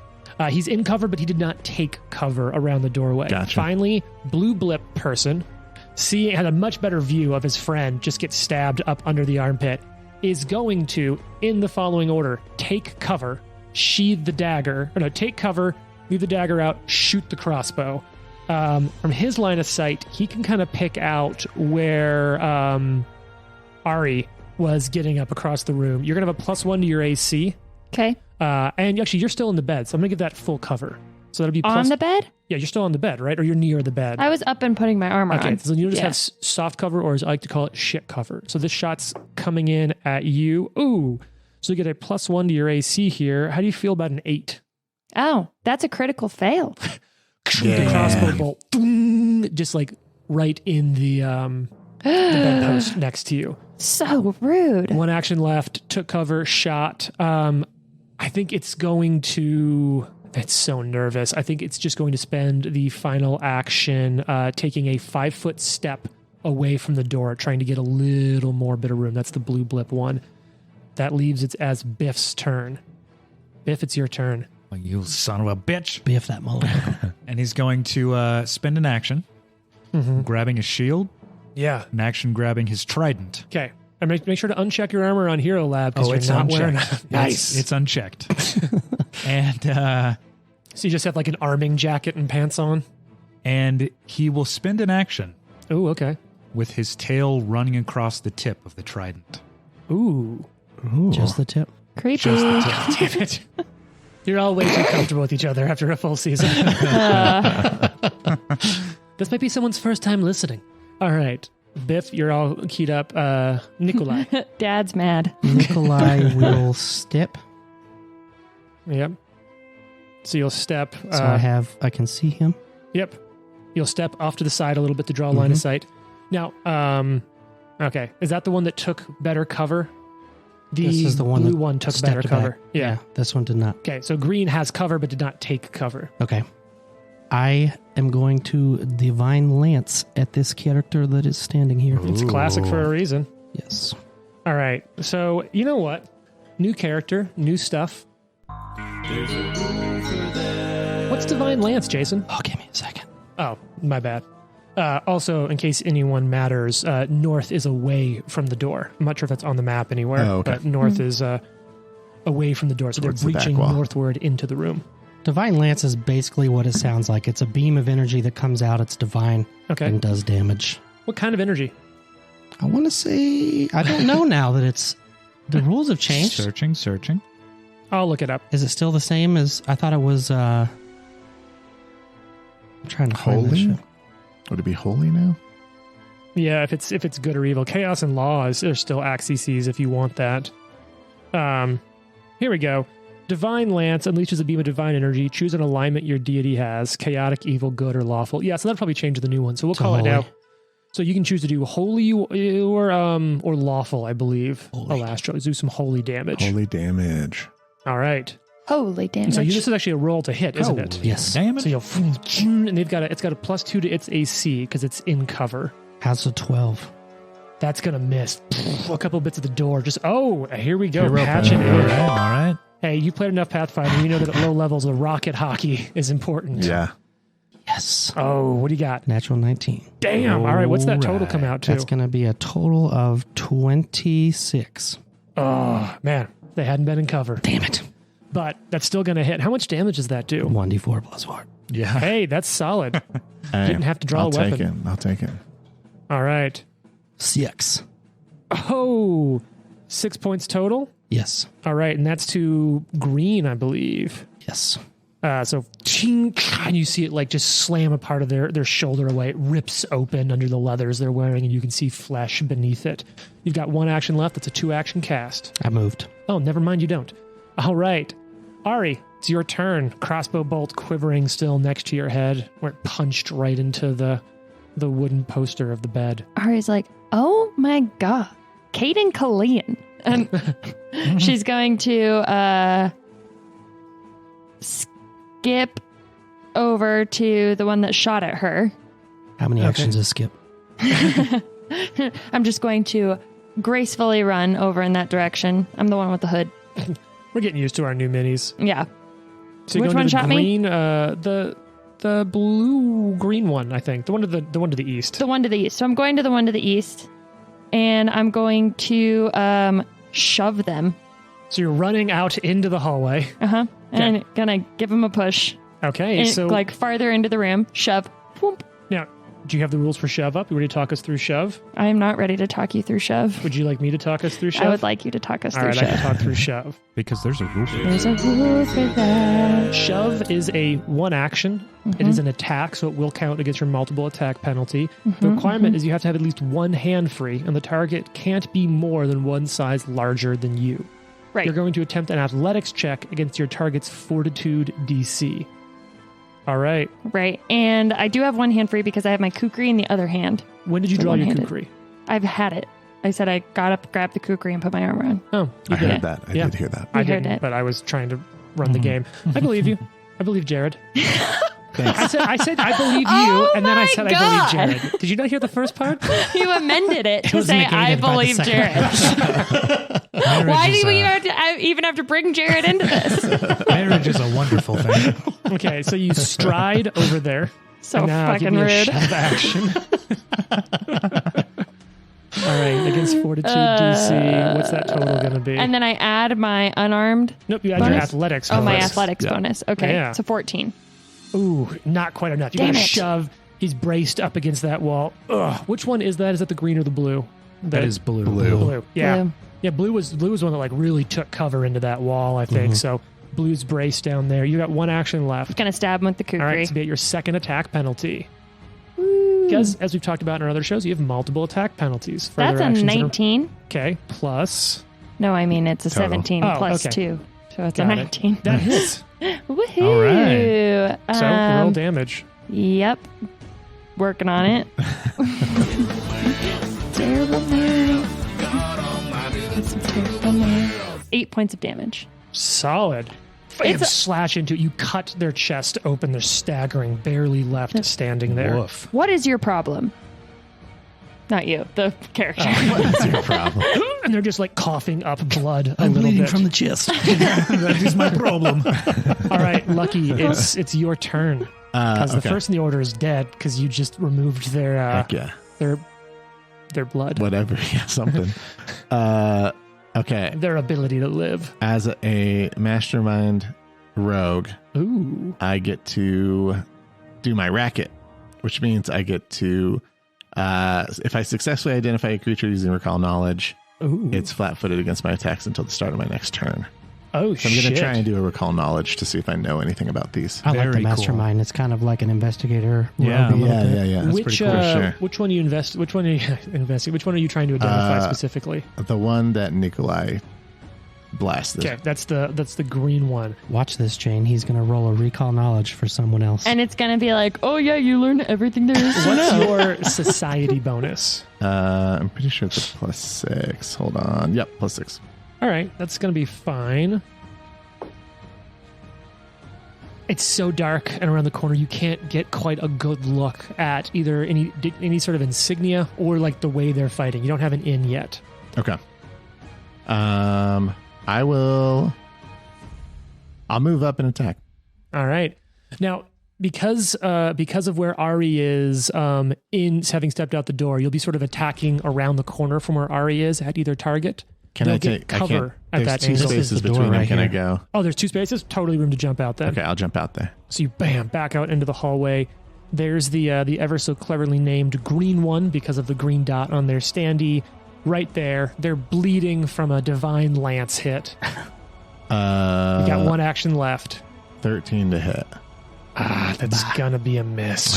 He's in cover, but he did not take cover around the doorway. Gotcha. Finally, blue blip person, had a much better view of his friend just get stabbed up under the armpit, is going to, in the following order, take cover, sheathe the dagger, or no, take cover, leave the dagger out, shoot the crossbow. From his line of sight, he can kind of pick out where Ari was getting up across the room. You're going to have a +1 to your AC. Okay. And actually, you're still in the bed, so I'm going to give that full cover. So that'll be On the bed? Yeah, you're still on the bed, right? Or you're near the bed. I was up and putting my armor Okay, on. so you'll just have soft cover, or as I like to call it, shit cover. So this shot's coming in at you. Ooh. So you get a +1 to your AC here. How do you feel about an 8? Oh, that's a critical fail. The crossbow bolt, boom, just like right in the bedpost next to you. So rude. One action left, took cover, shot. I think it's going to... It's so nervous. I think it's just going to spend the final action taking a 5-foot step away from the door, trying to get a little more bit of room. That's the blue blip one. That leaves it as Biff's turn. Biff, it's your turn. Oh, you son of a bitch. Biff that motherfucker. And he's going to spend an action, grabbing his shield, Yeah. an action grabbing his trident. Okay. And make sure to uncheck your armor on Hero Lab because it's you're not unchecked. wearing... Nice. It's unchecked. And So you just have like an arming jacket and pants on? and he will spend an action Oh, okay. with his tail running across the tip of the trident. Ooh. Just the tip. Creepy. Just the tip. Damn it. You're all way too comfortable with each other after a full season. This might be someone's first time listening. All right. Biff, you're all keyed up. Nikolai. Dad's mad. Nikolai will step. Yep. So you'll step. So I can see him. Yep. You'll step off to the side a little bit to draw a line of sight. Now, okay. Is that the one that took better cover? This is the one blue that one took better stepped cover. back. Yeah. This one did not. Okay. So green has cover but did not take cover. Okay. I am going to Divine Lance at this character that is standing here. It's classic for a reason. Yes. All right. So, you know what? New character, new stuff. What's Divine Lance, Jason? Oh, give me a second. Oh, my bad. Also, in case anyone matters, north is away from the door. I'm not sure if that's on the map anywhere, Oh, okay. but north is away from the door. So Towards they're the back breaching wall. northward into the room. Divine Lance is basically what it sounds like. It's a beam of energy that comes out. It's divine Okay. and does damage. What kind of energy? I want to say... I don't know now that it's... The rules have changed. Searching. I'll look it up. Is it still the same as... I thought it was... I'm trying to find this Holy? shit. Would it be holy now? Yeah, if it's good or evil. Chaos and law are still ACCs if you want that. Here we go. Divine Lance unleashes a beam of divine energy. Choose an alignment your deity has. Chaotic, evil, good, or lawful. Yeah, so that'll probably change the new one. So we'll call it now. So you can choose to do holy or lawful, I believe. Holy. Alastro. Do some holy damage. Holy damage. All right. Holy damage. So this is actually a roll to hit, isn't it? Yes. Damn it. So you'll and it's got a +2 to its AC because it's in cover. How's a 12? That's gonna miss. A couple bits of the door. Just here we go. Hero Patching power. it. All right. Hey, you played enough Pathfinder. You know that at low levels, the rocket hockey is important. Yeah. Yes. Oh, what do you got? Natural 19. Damn. All right. What's that total Alright. come out to? That's going to be a total of 26. Oh, man. They hadn't been in cover. Damn it. But that's still going to hit. How much damage does that do? 1d4 plus 4. Yeah. Hey, that's solid. Hey, Didn't have to draw I'll a weapon. Take it. I'll take it. All right. 6. Oh, 6 points total. Yes. All right. And that's to green, I believe. Yes. So ching, and you see it like just slam a part of their shoulder away. It rips open under the leathers they're wearing, and you can see flesh beneath it. You've got one action left. It's a 2-action cast. I moved. Oh, never mind, you don't. All right. Ari, it's your turn. Crossbow bolt quivering still next to your head, where it punched right into the wooden poster of the bed. Ari's like, oh my god, Caden Kalian. And she's going to skip over to the one that shot at her. How many actions is Skip? I'm just going to gracefully run over in that direction. I'm the one with the hood. We're getting used to our new minis. Yeah. So you're Which going one to the shot me? green, the blue green one, I think. The one to the east. The one to the east. So I'm going to the one to the east, and I'm going to shove them. So you're running out into the hallway. Uh-huh. Okay. And gonna give them a push. Okay, And so like farther into the room. Shove. Whoop. now, do you have the rules for shove up? You ready to talk us through shove? I am not ready to talk you through shove. Would you like me to talk us through shove? I would like you to talk us All through right, I shove. can talk through shove. Because there's a rule. There's a rule for that. Shove is a one action. It is an attack, so it will count against your multiple attack penalty. The requirement is you have to have at least one hand free, and the target can't be more than one size larger than you. Right. You're going to attempt an athletics check against your target's fortitude DC. All right. Right. And I do have one hand free because I have my kukri in the other hand. When did you So draw your one-handed. kukri? I've had it. I said I got up, grabbed the kukri, and put my armor on. Oh, I you did. heard that. I Yeah. did hear that. I You heard didn't, it. but I was trying to run the game. I believe you. I believe Jared. Thanks. I said I believe you, Oh and then I my said I God. believe Jared. Did you not hear the first part? You amended it to was say, I negated by the believe second Jared. Why do we even have to bring Jared into this? Marriage is a wonderful thing. Okay, so you stride over there. So and now fucking give me a rude. shove action. All right, against fortitude DC, what's that total going to be? And then I add my unarmed. Nope, you add your bonus? athletics. Oh, my bonus. athletics Yeah. bonus. Okay. Yeah. So 14. Ooh, not quite enough. You got Damn to it. shove. He's braced up against that wall. Ugh. Which one is that? Is that the green or the blue? That is blue. Blue. Yeah. Blue. Yeah, blue was one that like really took cover into that wall, I think. So blue's braced down there. You got one action left. Gonna stab him with the kukri. All right, it's be at your second attack penalty. Because, as we've talked about in our other shows, you have multiple attack penalties. For That's other a actions that are- 19. Okay, plus. No, I mean, it's a Total. 17 Oh, plus okay. 2. So it's Got a it. 19. That hits. Woohoo! All right. So roll damage. Yep. Working on it. Terrible man. It's a terrible man. 8 points of damage. Solid. It's You a- slash into it. You cut their chest open. They're staggering, barely left standing there. Woof. What is your problem? Not you, the character. What's your problem? And they're just like coughing up blood a I'm little bleeding bit. from the chest. That is my problem. All right, Lucky, it's your turn. Because the Okay. first in the order is dead because you just removed their Heck yeah. their blood, Whatever. Yeah, something. Okay. their ability to live. As a mastermind rogue, Ooh. I get to do my racket, which means I get to, if I successfully identify a creature using recall knowledge, Ooh. it's flat-footed against my attacks until the start of my next turn. Oh, So I'm shit. going to try and do a recall knowledge to see if I know anything about these. I like the Very cool. mastermind. It's kind of like an investigator. Yeah. rogue a little bit. Yeah. That's Which pretty cool. Sure. which one are you invest? Which one are you investing? Which one are you trying to identify specifically? The one that Nikolai blasted. Okay, that's the green one. Watch this, Jane. He's going to roll a recall knowledge for someone else. And it's gonna be like, oh yeah, you learned everything there is to What's know. your society bonus? I'm pretty sure it's a +6. Hold on. Yep, +6. All right, that's gonna be fine. It's so dark and around the corner, you can't get quite a good look at either any sort of insignia or like the way they're fighting. You don't have an in yet. Okay. I'll move up and attack. All right. Now, because of where Ari is in having stepped out the door, you'll be sort of attacking around the corner from where Ari is at either target. Can You'll I get take cover at There's that two angle. This is spaces the door between them. right Can I here. go? Oh, there's two spaces. Totally room to jump out then. Okay, I'll jump out there. So you bam back out into the hallway. There's the ever so cleverly named green one because of the green dot on their standee. Right there, they're bleeding from a divine lance hit. You got one action left. 13 to hit. That's gonna be a miss.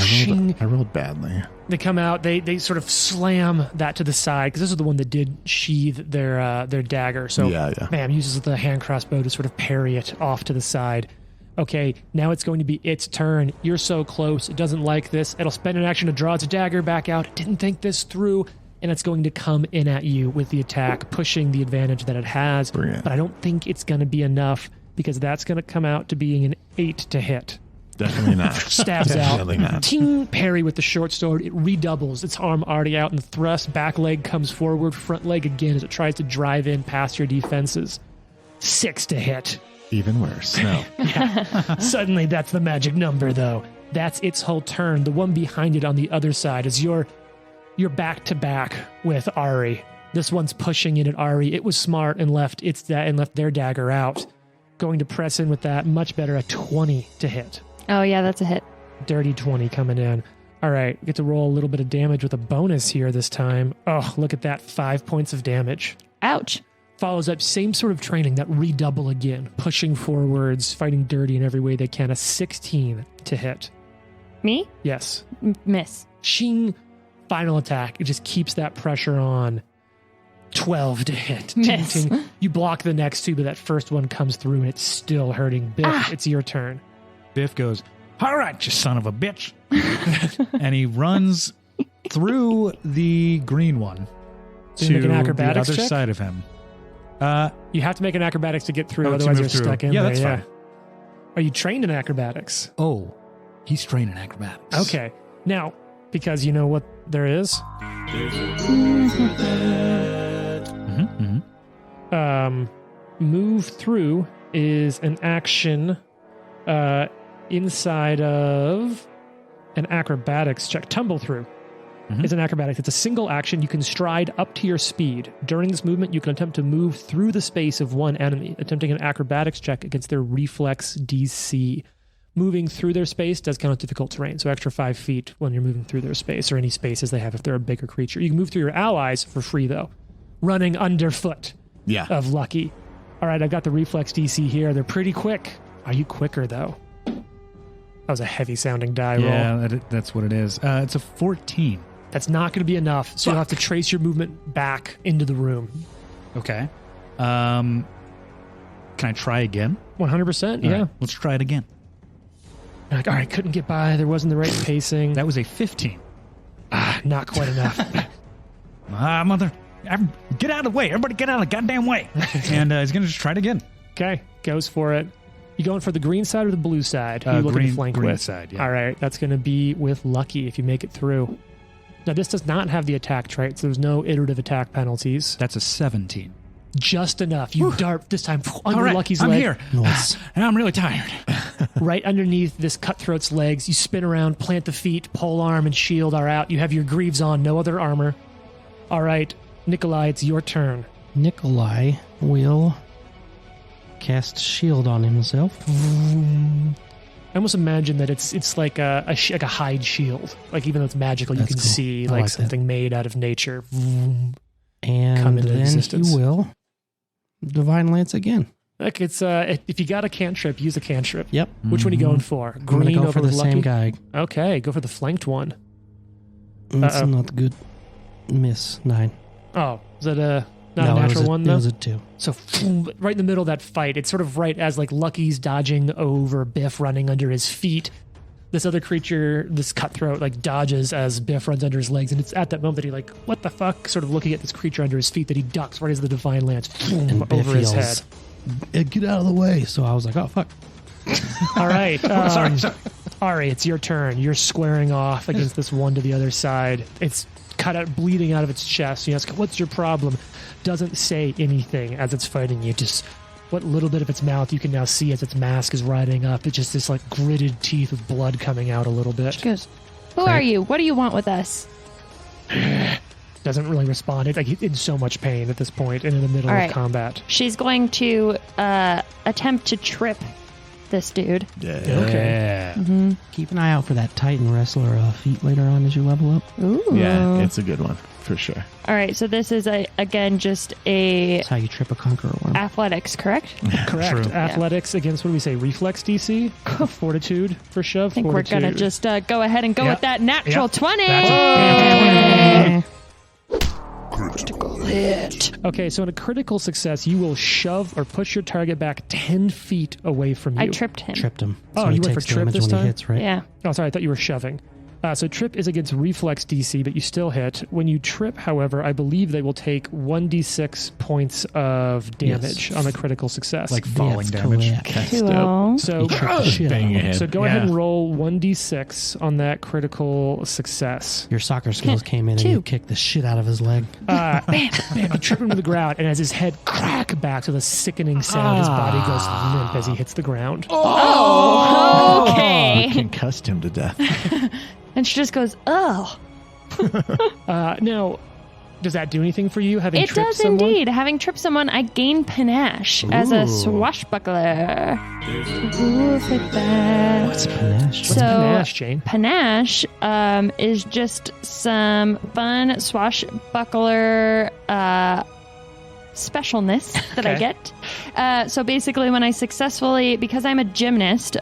I rolled badly. They come out. They sort of slam that to the side because this is the one that did sheathe their dagger. So Yeah. Bam uses the hand crossbow to sort of parry it off to the side. Okay, now it's going to be its turn. You're so close. It doesn't like this. It'll spend an action to draw its dagger back out. It didn't think this through, and it's going to come in at you with the attack, pushing the advantage that it has. Bring it. But I don't think it's going to be enough because that's going to come out to being an 8 to hit. Definitely not. Stabs Definitely out. not. Ting, parry with the short sword. It redoubles. Its arm already out in the thrust. Back leg comes forward. Front leg again as it tries to drive in past your defenses. 6 to hit. Even worse. No. Suddenly, that's the magic number, though. That's its whole turn. The one behind it on the other side is you're back to back with Ari. This one's pushing in at Ari. It was smart and left their dagger out. Going to press in with that. Much better. A 20 to hit. Oh, yeah, that's a hit. Dirty 20 coming in. All right, get to roll a little bit of damage with a bonus here this time. Oh, look at that. 5 points of damage. Ouch. Follows up, same sort of training, that redouble again. Pushing forwards, fighting dirty in every way they can. A 16 to hit. Me? Yes. Miss. Shing. Final attack. It just keeps that pressure on. 12 to hit. Miss. Ting, ting. You block the next two, but that first one comes through and it's still hurting. Biff, it's your turn. Biff goes, all right, you son of a bitch. And he runs through the green one So you make an to the acrobatics other check? side of him. You have to make an acrobatics to get through, Oh, to otherwise move you're through. stuck in Yeah, there. that's fine. Are you trained in acrobatics? Oh, he's trained in acrobatics. Okay. Now, because you know what there is, move through is an action inside of an acrobatics check. Tumble through is an acrobatics. It's a single action. You can stride up to your speed. During this movement, you can attempt to move through the space of one enemy, attempting an acrobatics check against their reflex DC. Moving through their space does count as difficult terrain, so extra 5 feet when you're moving through their space or any spaces they have if they're a bigger creature. You can move through your allies for free, though. Running underfoot Yeah. of Lucky. All right, I've got the reflex DC here. They're pretty quick. Are you quicker, though? That was a heavy-sounding die roll. Yeah, that's what it is. It's a 14. That's not going to be enough, so you'll have to trace your movement back into the room. Okay. Can I try again? 100%, All yeah. right, let's try it again. You're like, all right, couldn't get by. There wasn't the right pacing. That was a 15. Not quite enough. Mother, get out of the way. Everybody get out of the goddamn way. And he's going to just try it again. Okay, goes for it. You going for the green side or the blue side? Who you looking to flank green with? side, yeah. All right, that's going to be with Lucky if you make it through. Now, this does not have the attack trait, so there's no iterative attack penalties. That's a 17. Just enough. You dart this time under All right, Lucky's I'm leg. here. Nice. And I'm really tired. Right underneath this cutthroat's legs. You spin around, plant the feet, pole arm and shield are out. You have your greaves on, no other armor. All right, Nikolai, it's your turn. Nikolai will cast shield on himself. I almost imagine that it's like a hide shield. Like even though it's magical, you That's can cool. see I like like that. something made out of nature. And Come into then existence. he will Divine Lance again. Like it's if you got a cantrip, use a cantrip. Yep. Which one are you going for? I'm going to Green go over for the with Lucky? same guy. Okay, go for the flanked one. It's Uh-oh. not good. Miss. 9. Oh, is that a not No, a it was natural one It though? was a 2. So right in the middle of that fight, it's sort of right as like Lucky's dodging over Biff running under his feet. This other creature, this cutthroat, like dodges as Biff runs under his legs, and it's at that moment that he like, what the fuck? Sort of looking at this creature under his feet that he ducks right as the Divine Lance And Biff over his head. yells, "Get out of the way." So I was like, oh, fuck. All right. Sorry. Ari, it's your turn. You're squaring off against this one to the other side. It's cut out, bleeding out of its chest. You ask, what's your problem? Doesn't say anything as it's fighting you. Just what little bit of its mouth you can now see as its mask is riding up. It's just this like gritted teeth with blood coming out a little bit. She goes, who are you? What do you want with us? Doesn't really respond. It's like in so much pain at this point and in the middle All of right. combat. She's going to attempt to trip this dude. Okay. Yeah. Keep an eye out for that Titan Wrestler feat later on as you level up. Ooh. Yeah, it's a good one for sure. All right, so this is again just a That's how you trip a Conqueror worm. athletics, correct? Correct. True. Athletics against, what do we say, reflex DC? Fortitude for shove? I think we're going to just go ahead and go Yep. with that natural Yep. 20. Critical Hit. Okay, so in a critical success, you will shove or push your target back 10 feet away from you. I tripped him. Tripped him. Oh, So he you went for takes trip damage this when time? he hits, right? Yeah. Oh, sorry, I thought you were shoving. So trip is against reflex DC, but you still hit. When you trip, however, I believe they will take 1d6 points of damage on a critical success. Like falling That's damage. correct. Cool. So, You tripped the shit out Bang of your him. head. so go ahead and roll 1d6 on that critical success. Your soccer skills came in and 2. you kicked the shit out of his leg. Bam, you trip him to the ground, and as his head crack back to the sickening sound, his body goes limp as he hits the ground. Oh, okay. Concussed him to death. And she just goes, oh. Now, does that do anything for you, having It tripped does someone? indeed. Having tripped someone, I gain panache as a Ooh. swashbuckler. Ooh, fit that. What's panache? What's panache, Jane? Panache is just some fun swashbuckler specialness that I Okay. get. So basically, when I successfully, because I'm a gymnast,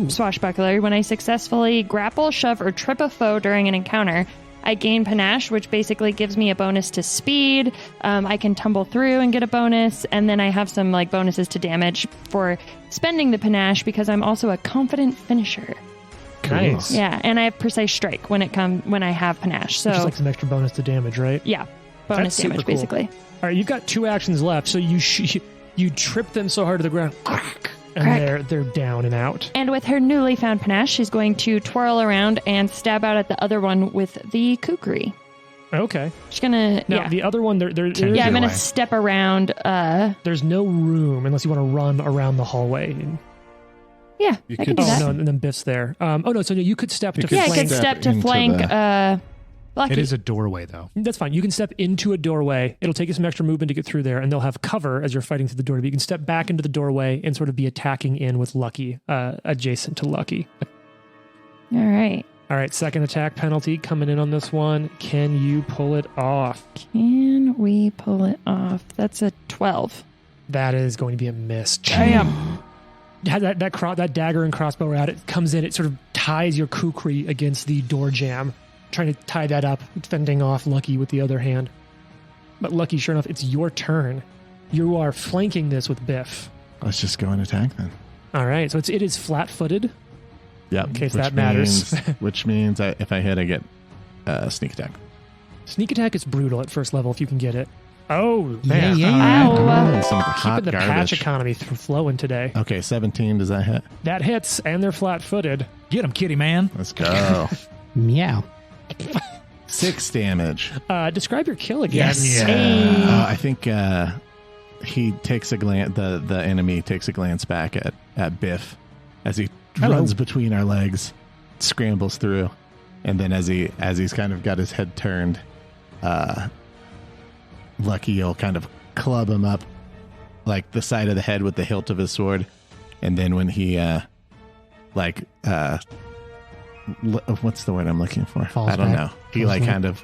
swashbuckler, when I successfully grapple, shove, or trip a foe during an encounter, I gain panache, which basically gives me a bonus to speed. I can tumble through and get a bonus, and then I have some like bonuses to damage for spending the panache because I'm also a confident finisher. Nice. Yeah, and I have precise strike when I have panache. So Just like some extra bonus to damage, right? yeah, bonus That's super damage cool. basically. All right, you've got 2 actions left, so you trip them so hard to the ground, crack, and Crack. they're down and out. And with her newly found panache, she's going to twirl around and stab out at the other one with the kukri. Okay. She's gonna Now the other one, yeah, I'm gonna step around. there's no room unless you want to run around the hallway. Yeah, You I could could do Oh that. no, and then Biff's there. So you could step to could Yeah, I flank. could step to into flank. the- Lucky. It is a doorway, though. That's fine. You can step into a doorway. It'll take you some extra movement to get through there, and they'll have cover as you're fighting through the door. But you can step back into the doorway and sort of be attacking in with Lucky, adjacent to Lucky. All right. All right, second attack penalty coming in on this one. Can you pull it off? Can we pull it off? That's a 12. That is going to be a miss. Damn. That dagger and crossbow out. It comes in. It sort of ties your kukri against the door jamb, trying to tie that up, fending off Lucky with the other hand. But Lucky, sure enough, it's your turn. You are flanking this with Biff. Let's just go and attack then. All right, so it is flat-footed. Yep. In case that matters. Which means if I hit, I get sneak attack. Sneak attack is brutal at first level if you can get it. Oh man, Ow. Some hot keeping the patch garbage. economy flowing today. Okay, 17. Does that hit? That hits, and they're flat-footed. Get him, kitty man. Let's go. Meow. 6 damage. Describe your kill again. Yes. I think he takes a glance. The enemy takes a glance back at Biff as he runs between our legs, scrambles through, and then as he's kind of got his head turned, Lucky will kind of club him up like the side of the head with the hilt of his sword, and then when he what's the word I'm looking for? Falls I don't back. know. He Falls like back. kind of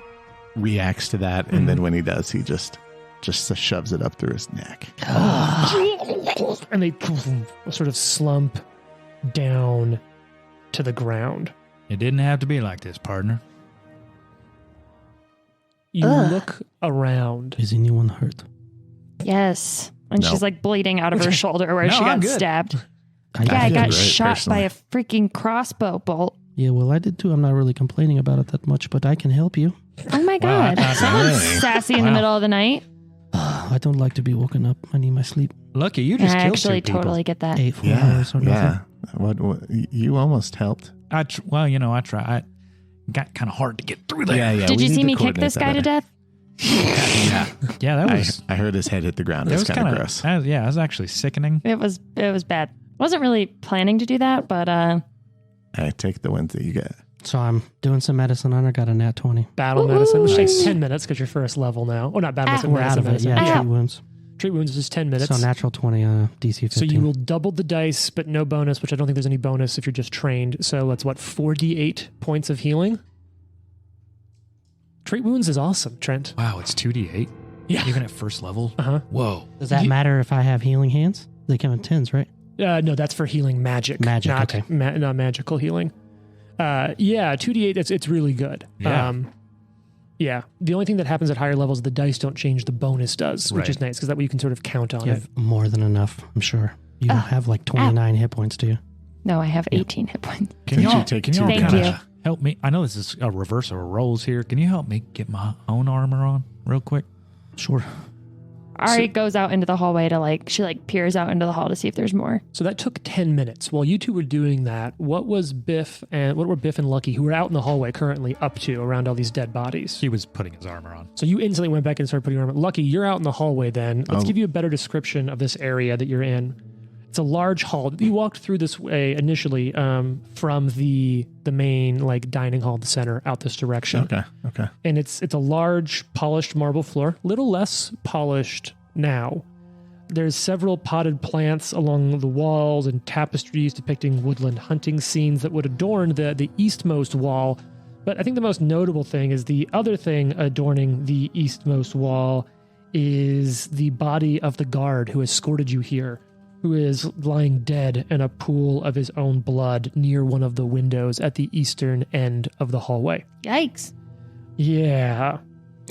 reacts to that, and then when he does, he just shoves it up through his neck. And they sort of slump down to the ground. It didn't have to be like this, partner. You look around. Is anyone hurt? Yes. And No. she's like bleeding out of her shoulder where No, she I'm got good. stabbed. I Yeah, I feel got great, shot by personally. a freaking crossbow bolt. Yeah, well, I did too. I'm not really complaining about it that much, but I can help you. Oh my Wow, god. that's Someone's amazing. sassy in the Wow. middle of the night. I don't like to be woken up. I need my sleep. Lucky, you just I killed actually 2 people. totally get that. 8 full hours or nothing. Yeah. What you almost helped. I try. I got kind of hard to get through there. Yeah. Did we you need see to me kick coordinate this that guy to better. death? Yeah, that was. I heard his head hit the ground. That It was was kind of gross. That was actually sickening. It was bad. Wasn't really planning to do that, but I take the wins that you get. So I'm doing some medicine and I got a nat 20. Battle medicine, which takes 10 minutes because you're first level now. Oh, not battle medicine. We're out of it. medicine. Yeah, treat wounds. Treat wounds is 10 minutes. So natural 20 DC 15. So you will double the dice, but no bonus, which I don't think there's any bonus if you're just trained. So that's 4d8 points of healing. Treat wounds is awesome, Trent. Wow, it's 2d8. Yeah. Even at first level. Uh-huh. Whoa. Does that matter if I have healing hands? They come in 10s, right? No, that's for healing magic. Magic, not, okay. not magical healing. 2d8, it's really good. Yeah. Yeah. The only thing that happens at higher levels, the dice don't change, the bonus does, which Right. is nice because that way you can sort of count on You it. have more than enough, I'm sure. You don't have like 29 hit points, do you? no, I have 18 hit points. Can Did y'all you take can 2 y'all Thank kinda, damage? help me? I know this is a reversal of roles here. Can you help me get my own armor on real quick? Sure. Ari goes out into the hallway to she peers out into the hall to see if there's more. So that took 10 minutes. While you two were doing that, what were Biff and Lucky, who were out in the hallway currently, up to around all these dead bodies? He was putting his armor on. So you instantly went back and started putting your armor. Lucky, you're out in the hallway then. Let's give you a better description of this area that you're in. It's a large hall. You walked through this way initially from the main dining hall, the center, out this direction. Okay. And it's a large polished marble floor, little less polished now. There's several potted plants along the walls and tapestries depicting woodland hunting scenes that would adorn the eastmost wall. But I think the most notable thing is the other thing adorning the eastmost wall is the body of the guard who escorted you here, who is lying dead in a pool of his own blood near one of the windows at the eastern end of the hallway. Yikes. Yeah.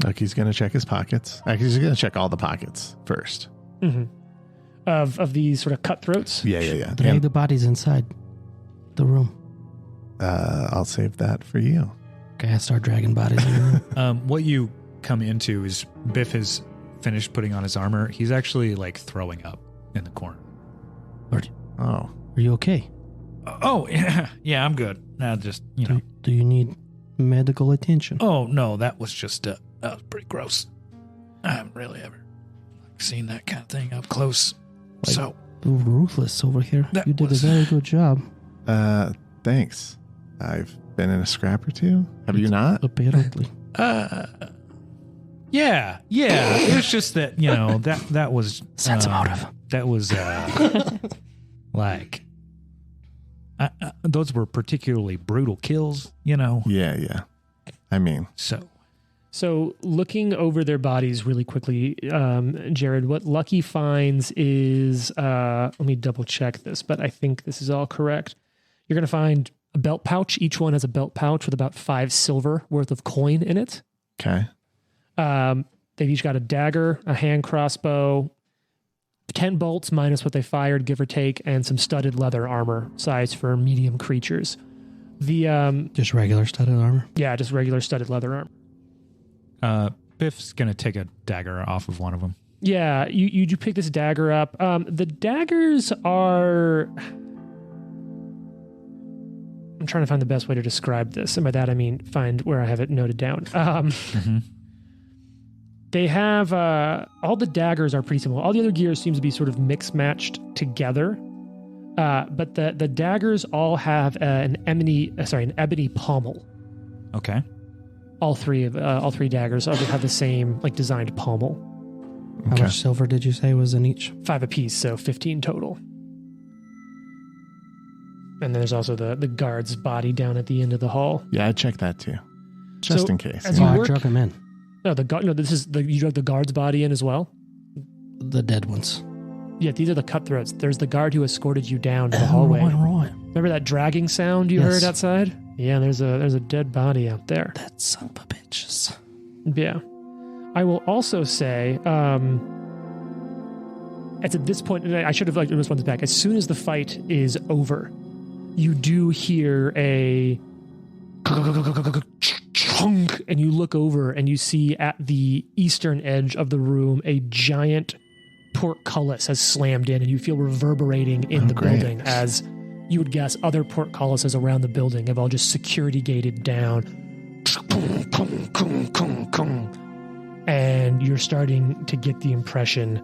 Lucky's going to check his pockets. Actually, he's going to check all the pockets first. Mm-hmm. Of these sort of cutthroats? Yeah. Drag the bodies inside the room. I'll save that for you. Okay, I start dragging bodies in the room. What you come into is Biff has finished putting on his armor. He's actually throwing up in the corner. Oh. Are you okay? Oh, yeah, I'm good. Now just, Do you need medical attention? Oh, no, that was just, that was pretty gross. I haven't really ever seen that kind of thing up close. So. Ruthless over here. You did a was- very good job. Thanks. I've been in a scrap or two. Have you not? Apparently. Yeah. It was just that, that was. Sense motive. That was, those were particularly brutal kills, Yeah. I mean. So looking over their bodies really quickly, Jared, what Lucky finds is, let me double check this, but I think this is all correct. You're going to find a belt pouch. Each one has a belt pouch with about 5 silver worth of coin in it. Okay. They've each got a dagger, a hand crossbow, 10 bolts minus what they fired, give or take, and some studded leather armor, size for medium creatures. Just regular studded armor? Yeah, just regular studded leather armor. Biff's going to take a dagger off of one of them. Yeah, you pick this dagger up. The daggers are... I'm trying to find the best way to describe this. And by that, I mean find where I have it noted down. They have... all the daggers are pretty similar. All the other gear seems to be sort of mix-matched together. But the daggers all have an ebony pommel. Okay. All three daggers have the same designed pommel. How much silver did you say was in each? 5 apiece, so 15 total. And then there's also the guard's body down at the end of the hall. Yeah, I'd check that too. Just in case. As I you work, drug him in. no, you drug the guard's body in as well? The dead ones. Yeah, these are the cutthroats. There's the guard who escorted you down to the hallway. Right. Remember that dragging sound you heard outside? Yeah, there's a dead body out there. That son of a bitches. Yeah. I will also say, at this point, and I should have responded back. As soon as the fight is over, you do hear a chunk, and you look over and you see at the eastern edge of the room a giant portcullis has slammed in, and you feel reverberating in the building as you would guess other portcullises around the building have all just security gated down. And you're starting to get the impression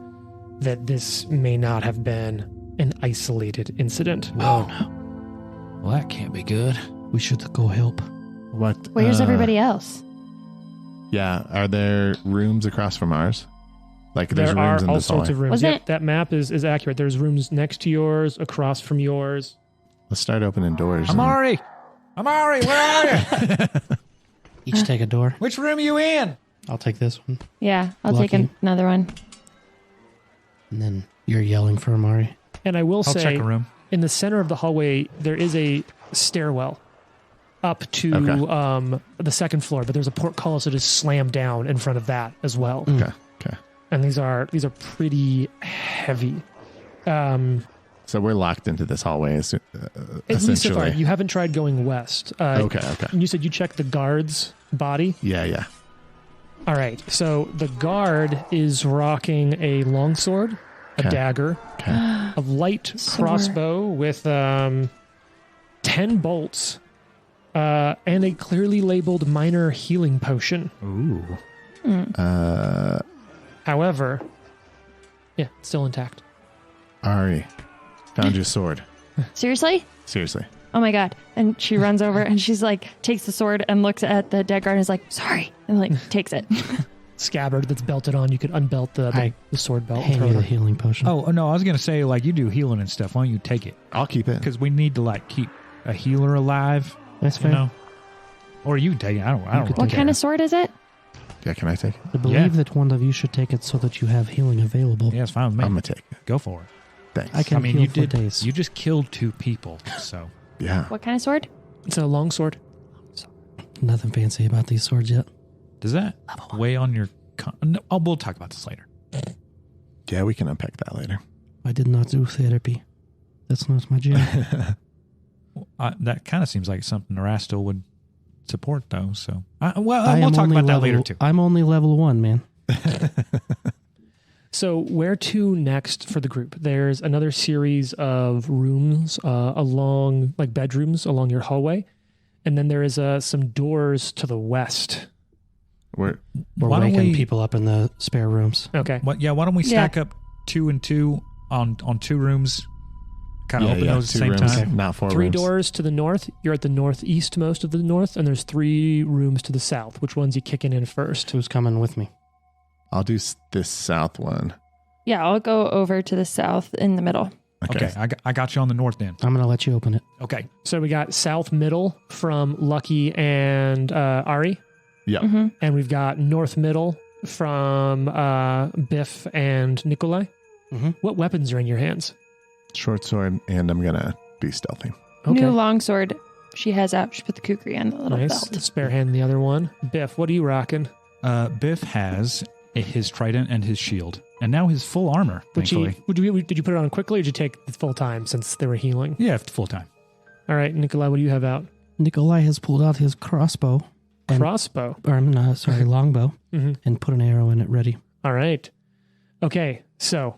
that this may not have been an isolated incident. Oh, no. Well, that can't be good. We should go help. What? Where's everybody else? Yeah. Are there rooms across from ours? There's There are rooms in all this sorts hallway. of rooms. Wasn't Yep, that map is accurate. There's rooms next to yours, across from yours. Let's start opening doors. Amari, where are you? Each take a door. Which room are you in? I'll take this one. Yeah, I'll Lucky. take another one. And then you're yelling for Amari. And I will I'll say, check a room. in the center of the hallway, there is a stairwell up to the second floor, but there's a portcullis that is slammed down in front of that as well. Okay. And these are pretty heavy. So we're locked into this hallway, At least so far. You haven't tried going west. Okay. You said you checked the guard's body? Yeah. All right. So the guard is rocking a longsword, a dagger, a light crossbow with 10 bolts, and a clearly labeled minor healing potion. Ooh. However, yeah, still intact. Ari, found your sword. Seriously? Seriously. Oh my God. And she runs over and she's like, takes the sword and looks at the dead guard and is like, sorry. And like, takes it. Scabbard that's belted on. You could unbelt the sword belt. Hand me the healing potion. Oh, no, I was going to say, like, you do healing and stuff. Why don't you take it? I'll keep it. Because we need to, like, keep a healer alive. That's fair. You know? Or you can take it. I don't What kind of sword is it? Yeah, can I take it? I believe that one of you should take it so that you have healing available. Yeah, it's fine with me. I'm going to take it. Go for it. Thanks. I can heal for days. You just killed 2 people, so. Yeah. What kind of sword? It's a longsword. Nothing fancy about these swords yet. Does that weigh on your... No, we'll talk about this later. Yeah, we can unpack that later. I did not do therapy. That's not my jam. That kind of seems like something Erastil would support, though. So, we'll talk about that later, too. I'm only level 1, man. So where to next for the group? There's another series of rooms along, like bedrooms along your hallway. And then there is some doors to the west. We're We're waking people up in the spare rooms. Okay. Why don't we stack up 2 and 2 on 2 rooms? Kind of open those at the 2 same rooms, time. not 4 3 rooms. doors to the north. You're at the northeast most of the north. And there's 3 rooms to the south. Which one's you kicking in first? Who's coming with me? I'll do this south one. Yeah, I'll go over to the south in the middle. Okay, I got you on the north end. I'm going to let you open it. Okay. So we got south middle from Lucky and Ari. Yeah. Mm-hmm. And we've got north middle from Biff and Nikolai. Mhm. What weapons are in your hands? Short sword, and I'm going to be stealthy. Okay. New longsword. She has out. She put the kukri on the little Nice. belt. Spare hand the other one. Biff, what are you rocking? Biff has his trident and his shield, and now his full armor, Did thankfully. you put it on quickly or did you take the full time since they were healing? Yeah, full time. All right, Nikolai, what do you have out? Nikolai has pulled out his crossbow. And- Crossbow. Longbow. Mm-hmm. And put an arrow in it ready. All right. Okay, so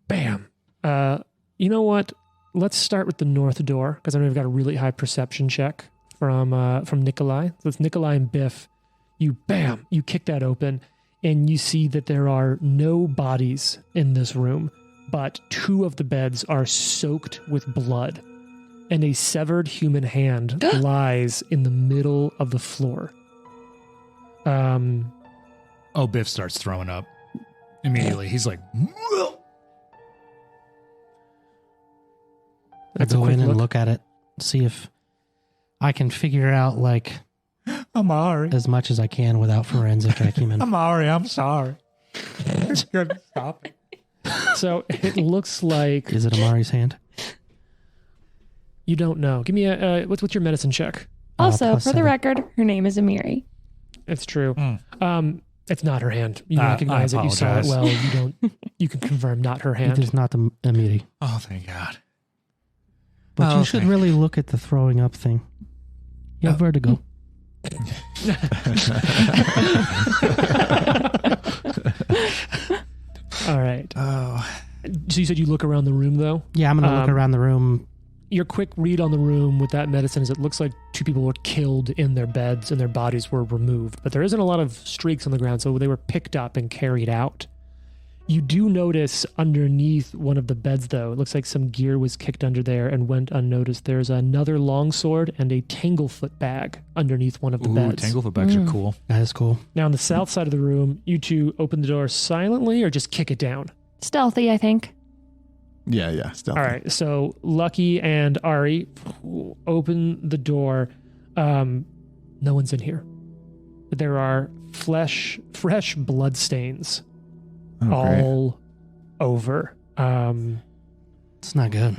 bam. You know what? Let's start with the north door because I know we've got a really high perception check from Nikolai. So it's Nikolai and Biff. You kick that open and you see that there are no bodies in this room, but 2 of the beds are soaked with blood and a severed human hand lies in the middle of the floor. Oh, Biff starts throwing up immediately. He's like, That's I a go quick in and look. look at it, see if I can figure out like I'm Ari. as much as I can without forensic acumen. I'm Ari. I'm sorry. Stop it. So it looks like Is it Amari's hand? you don't know. Give me a what's your medicine check? Also, for the +7. record, her name is Amiri. It's true. Mm. It's not her hand. You I recognize it. You saw it apologize. well. You don't. You can confirm not her It hand. is not the Amiri. Oh, thank God. But Oh, you should thank really look at the throwing up thing. You have vertigo. All right. Oh. So you said you look around the room though. Yeah, I'm going to look around the room. Your quick read on the room with that medicine is it looks like 2 people were killed in their beds and their bodies were removed, but there isn't a lot of streaks on the ground, so they were picked up and carried out. You do notice underneath one of the beds, though, it looks like some gear was kicked under there and went unnoticed. There's another longsword and a tanglefoot bag underneath one of the Ooh, beds. Tanglefoot bags are cool. That is cool. Now, on the south side of the room, you 2 open the door silently or just kick it down? Stealthy, I think. Yeah, stealthy. All right, so Lucky and Ari open the door. No one's in here. There are fresh blood stains Oh, great. all over. It's not good.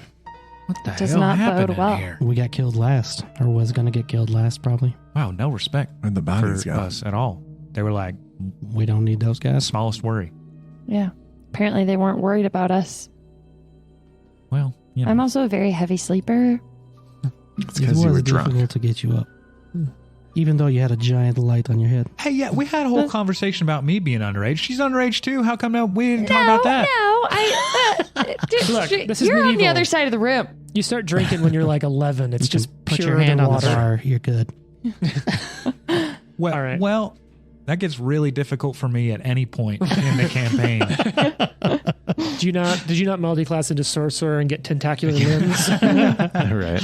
What the Does hell not happened bode in well. here? We got killed last, or was going to get killed last, probably. Wow, no respect Where'd the bodies for go? us at all. They were like, We don't need those guys. smallest worry. Yeah. Apparently they weren't worried about us. Well, you know. I'm also a very heavy sleeper. It's It because you was were drunk. difficult to get you up. Even though you had a giant light on your head. Hey, yeah, we had a whole conversation about me being underage. She's underage too. How come we didn't talk about that? Look, this is you're on the medieval. other side of the room. You start drinking when you're like 11. It's You can just put pure your hand on the water. bar. You're good. Well, All right. well, that gets really difficult for me at any point in the campaign. Did you not multi-class into sorcerer and get tentacular limbs? Right.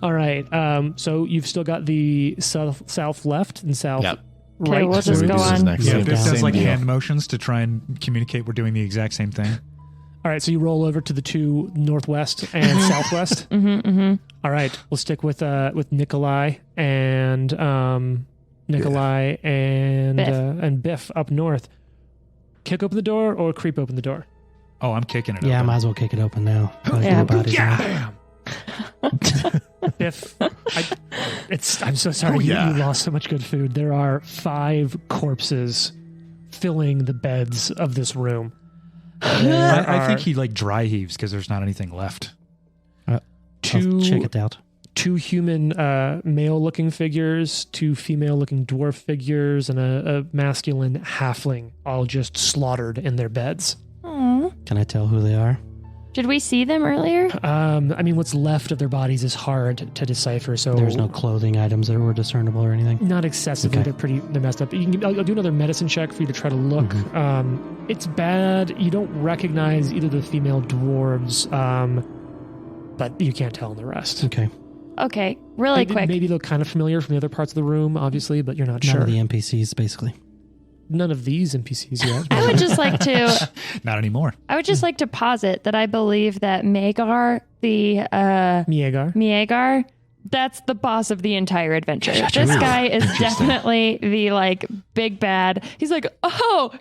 All right. So you've still got the south left and south Yep. right. we'll just go on. Yeah, Same this down. does like Same deal. hand motions to try and communicate we're doing the exact same thing. All right. So you roll over to the two northwest and southwest. All right. We'll stick with Nikolai and and Biff up north. Kick open the door or creep open the door. Oh, I'm kicking it Yeah, I open. might as well kick it open now. Yeah. Bam. Biff, I'm so sorry Oh, yeah. you lost so much good food. There are 5 corpses filling the beds of this room. I think he like dry heaves because there's not anything left. I'll check it out. 2 human male-looking figures, 2 female-looking dwarf figures, and a masculine halfling, all just slaughtered in their beds. Aw. Can I tell who they are? Did we see them earlier? I mean, what's left of their bodies is hard to decipher. So There's no clothing items that were discernible or anything. not excessively. Okay. They're messed up. I'll do another medicine check for you to try to look. It's bad. You don't recognize either the female dwarves, but you can't tell the rest. Okay. Okay, really quick. Maybe look kind of familiar from the other parts of the room, obviously, but you're not None sure. of the NPCs, basically. None of these NPCs yet. I would just like to. Not anymore. I would just like to posit that I believe that Magar, the Miegar. that's the boss of the entire adventure. This guy is definitely the like big bad. He's like, I'll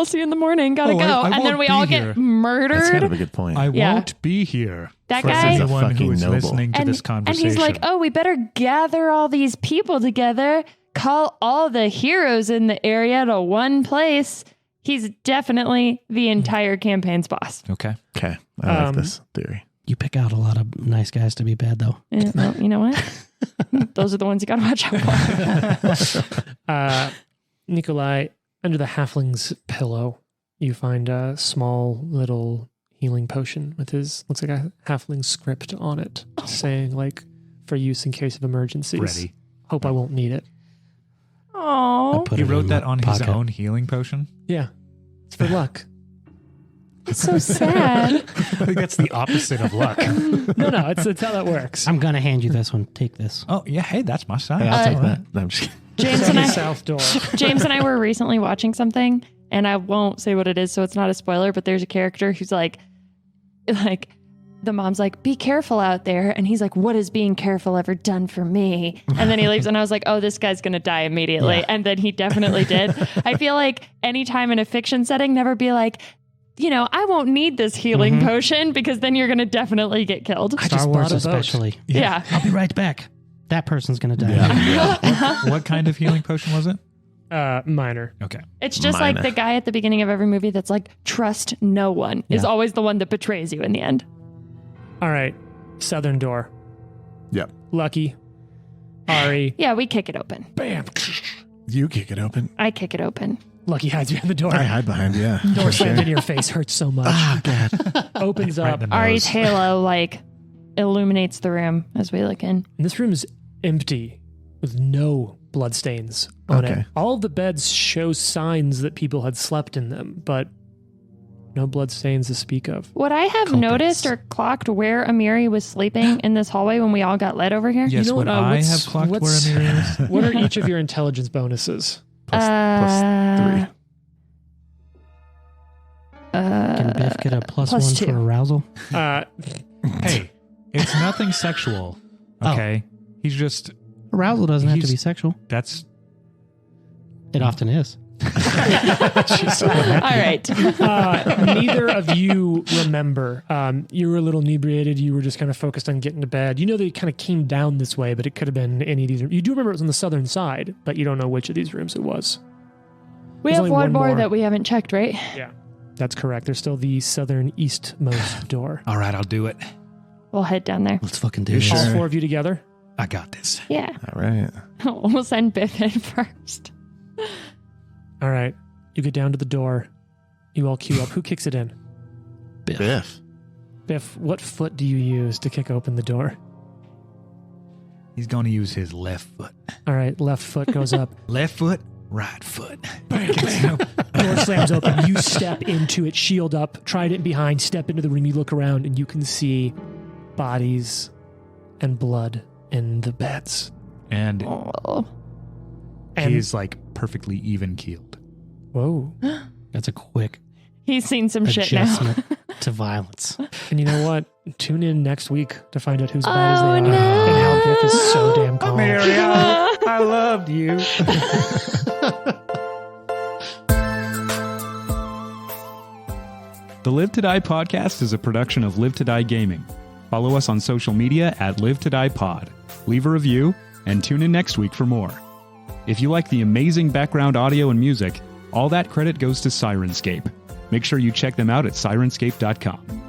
see you in the morning. Gotta Oh, go, I and then won't we be all here. get murdered. That's kind of a good point. I Yeah. won't be here. That for guy- anyone who Fucking is noble. listening to this and conversation. he's like, we better gather all these people together, call all the heroes in the area to one place. He's definitely the entire campaign's boss. okay. Okay. I like this theory. You pick out a lot of nice guys to be bad, though. Well, you know what? Those are the ones you gotta watch out for. Nikolai, under the halfling's pillow, you find a small little healing potion with looks like a halfling script on it, saying like, for use in case of emergencies. Ready. Hope I won't need it. Oh, Put He it wrote in that my on his pocket. own healing potion. Yeah. It's for luck. it's so sad. I think that's the opposite of luck. No, it's how that works. I'm going to hand you this one. Take this. Oh, yeah. Hey, that's my side. Hey, I'll take that. No, I'm just kidding. James and I, South door. James and I were recently watching something, and I won't say what it is, so it's not a spoiler. But there's a character who's like the mom's like, "Be careful out there," and he's like, "What has being careful ever done for me?" And then he leaves, and I was like, "Oh, this guy's gonna die immediately," Yeah. and then he definitely did. I feel like anytime in a fiction setting, never be like, I won't need this healing potion because then you're gonna definitely get killed. I Star just Wars bought a boat. especially. Yeah. I'll be right back. That person's going to die. What kind of healing potion was it? Minor. Okay. It's just like Minor. the guy at the beginning of every movie that's like, trust no one is Yeah. always the one that betrays you in the end. All right. Southern door. Yep. Lucky. Ari. Yeah, we kick it open. Bam. You kick it open. I kick it open. Lucky hides behind the door. I hide behind, yeah. Door For slammed sure. in your face. Hurts so much. Ah, God. Opens Right up. in the Ari's nose. halo like illuminates the room as we look in. And this room is empty with no bloodstains on it. Okay. All of the beds show signs that people had slept in them, but no bloodstains to speak of. Would I have Culprits. noticed or clocked where Amiri was sleeping in this hallway when we all got led over here? Yes, know would what, I what's- have clocked where what's- Amiri is? What are each of your intelligence bonuses? Plus 3. Can Biff get a plus Plus one 2. for arousal? Hey, it's nothing sexual. Okay. He's just, Arousal doesn't have to He's- be sexual. that's, It often is. All right. Neither of you remember. You were a little inebriated. You were just kind of focused on getting to bed. You know they kind of came down this way, but it could have been any of these. You do remember it was on the southern side, but you don't know which of these rooms it was. We There's have only one one more more. that we haven't checked, right? Yeah. That's correct. There's still the southern eastmost door. All right, I'll do it. We'll head down there. Let's fucking do You this. sure? All 4 of you together? I got this. Yeah. All right. We'll send Biff in first. All right. You get down to the door. You all queue up. Who kicks it in? Biff. Biff, what foot do you use to kick open the door? He's going to use his left foot. All right. Left foot goes up. Left foot, right foot. Door slams open. You step into it, shield up, trident behind, step into the room. You look around and you can see bodies and blood in the beds. And Oh. And, he's like perfectly even keeled. whoa. That's a quick He's seen some shit now. adjustment to violence. And you know what? Tune in next week to find out whose bodies Oh, they are no. and how Biff is so damn calm. I loved you. The Live to Die podcast is a production of Live to Die Gaming. Follow us on social media at Live to Die Pod. Leave a review and tune in next week for more. If you like the amazing background audio and music, all that credit goes to Syrinscape. Make sure you check them out at Syrinscape.com.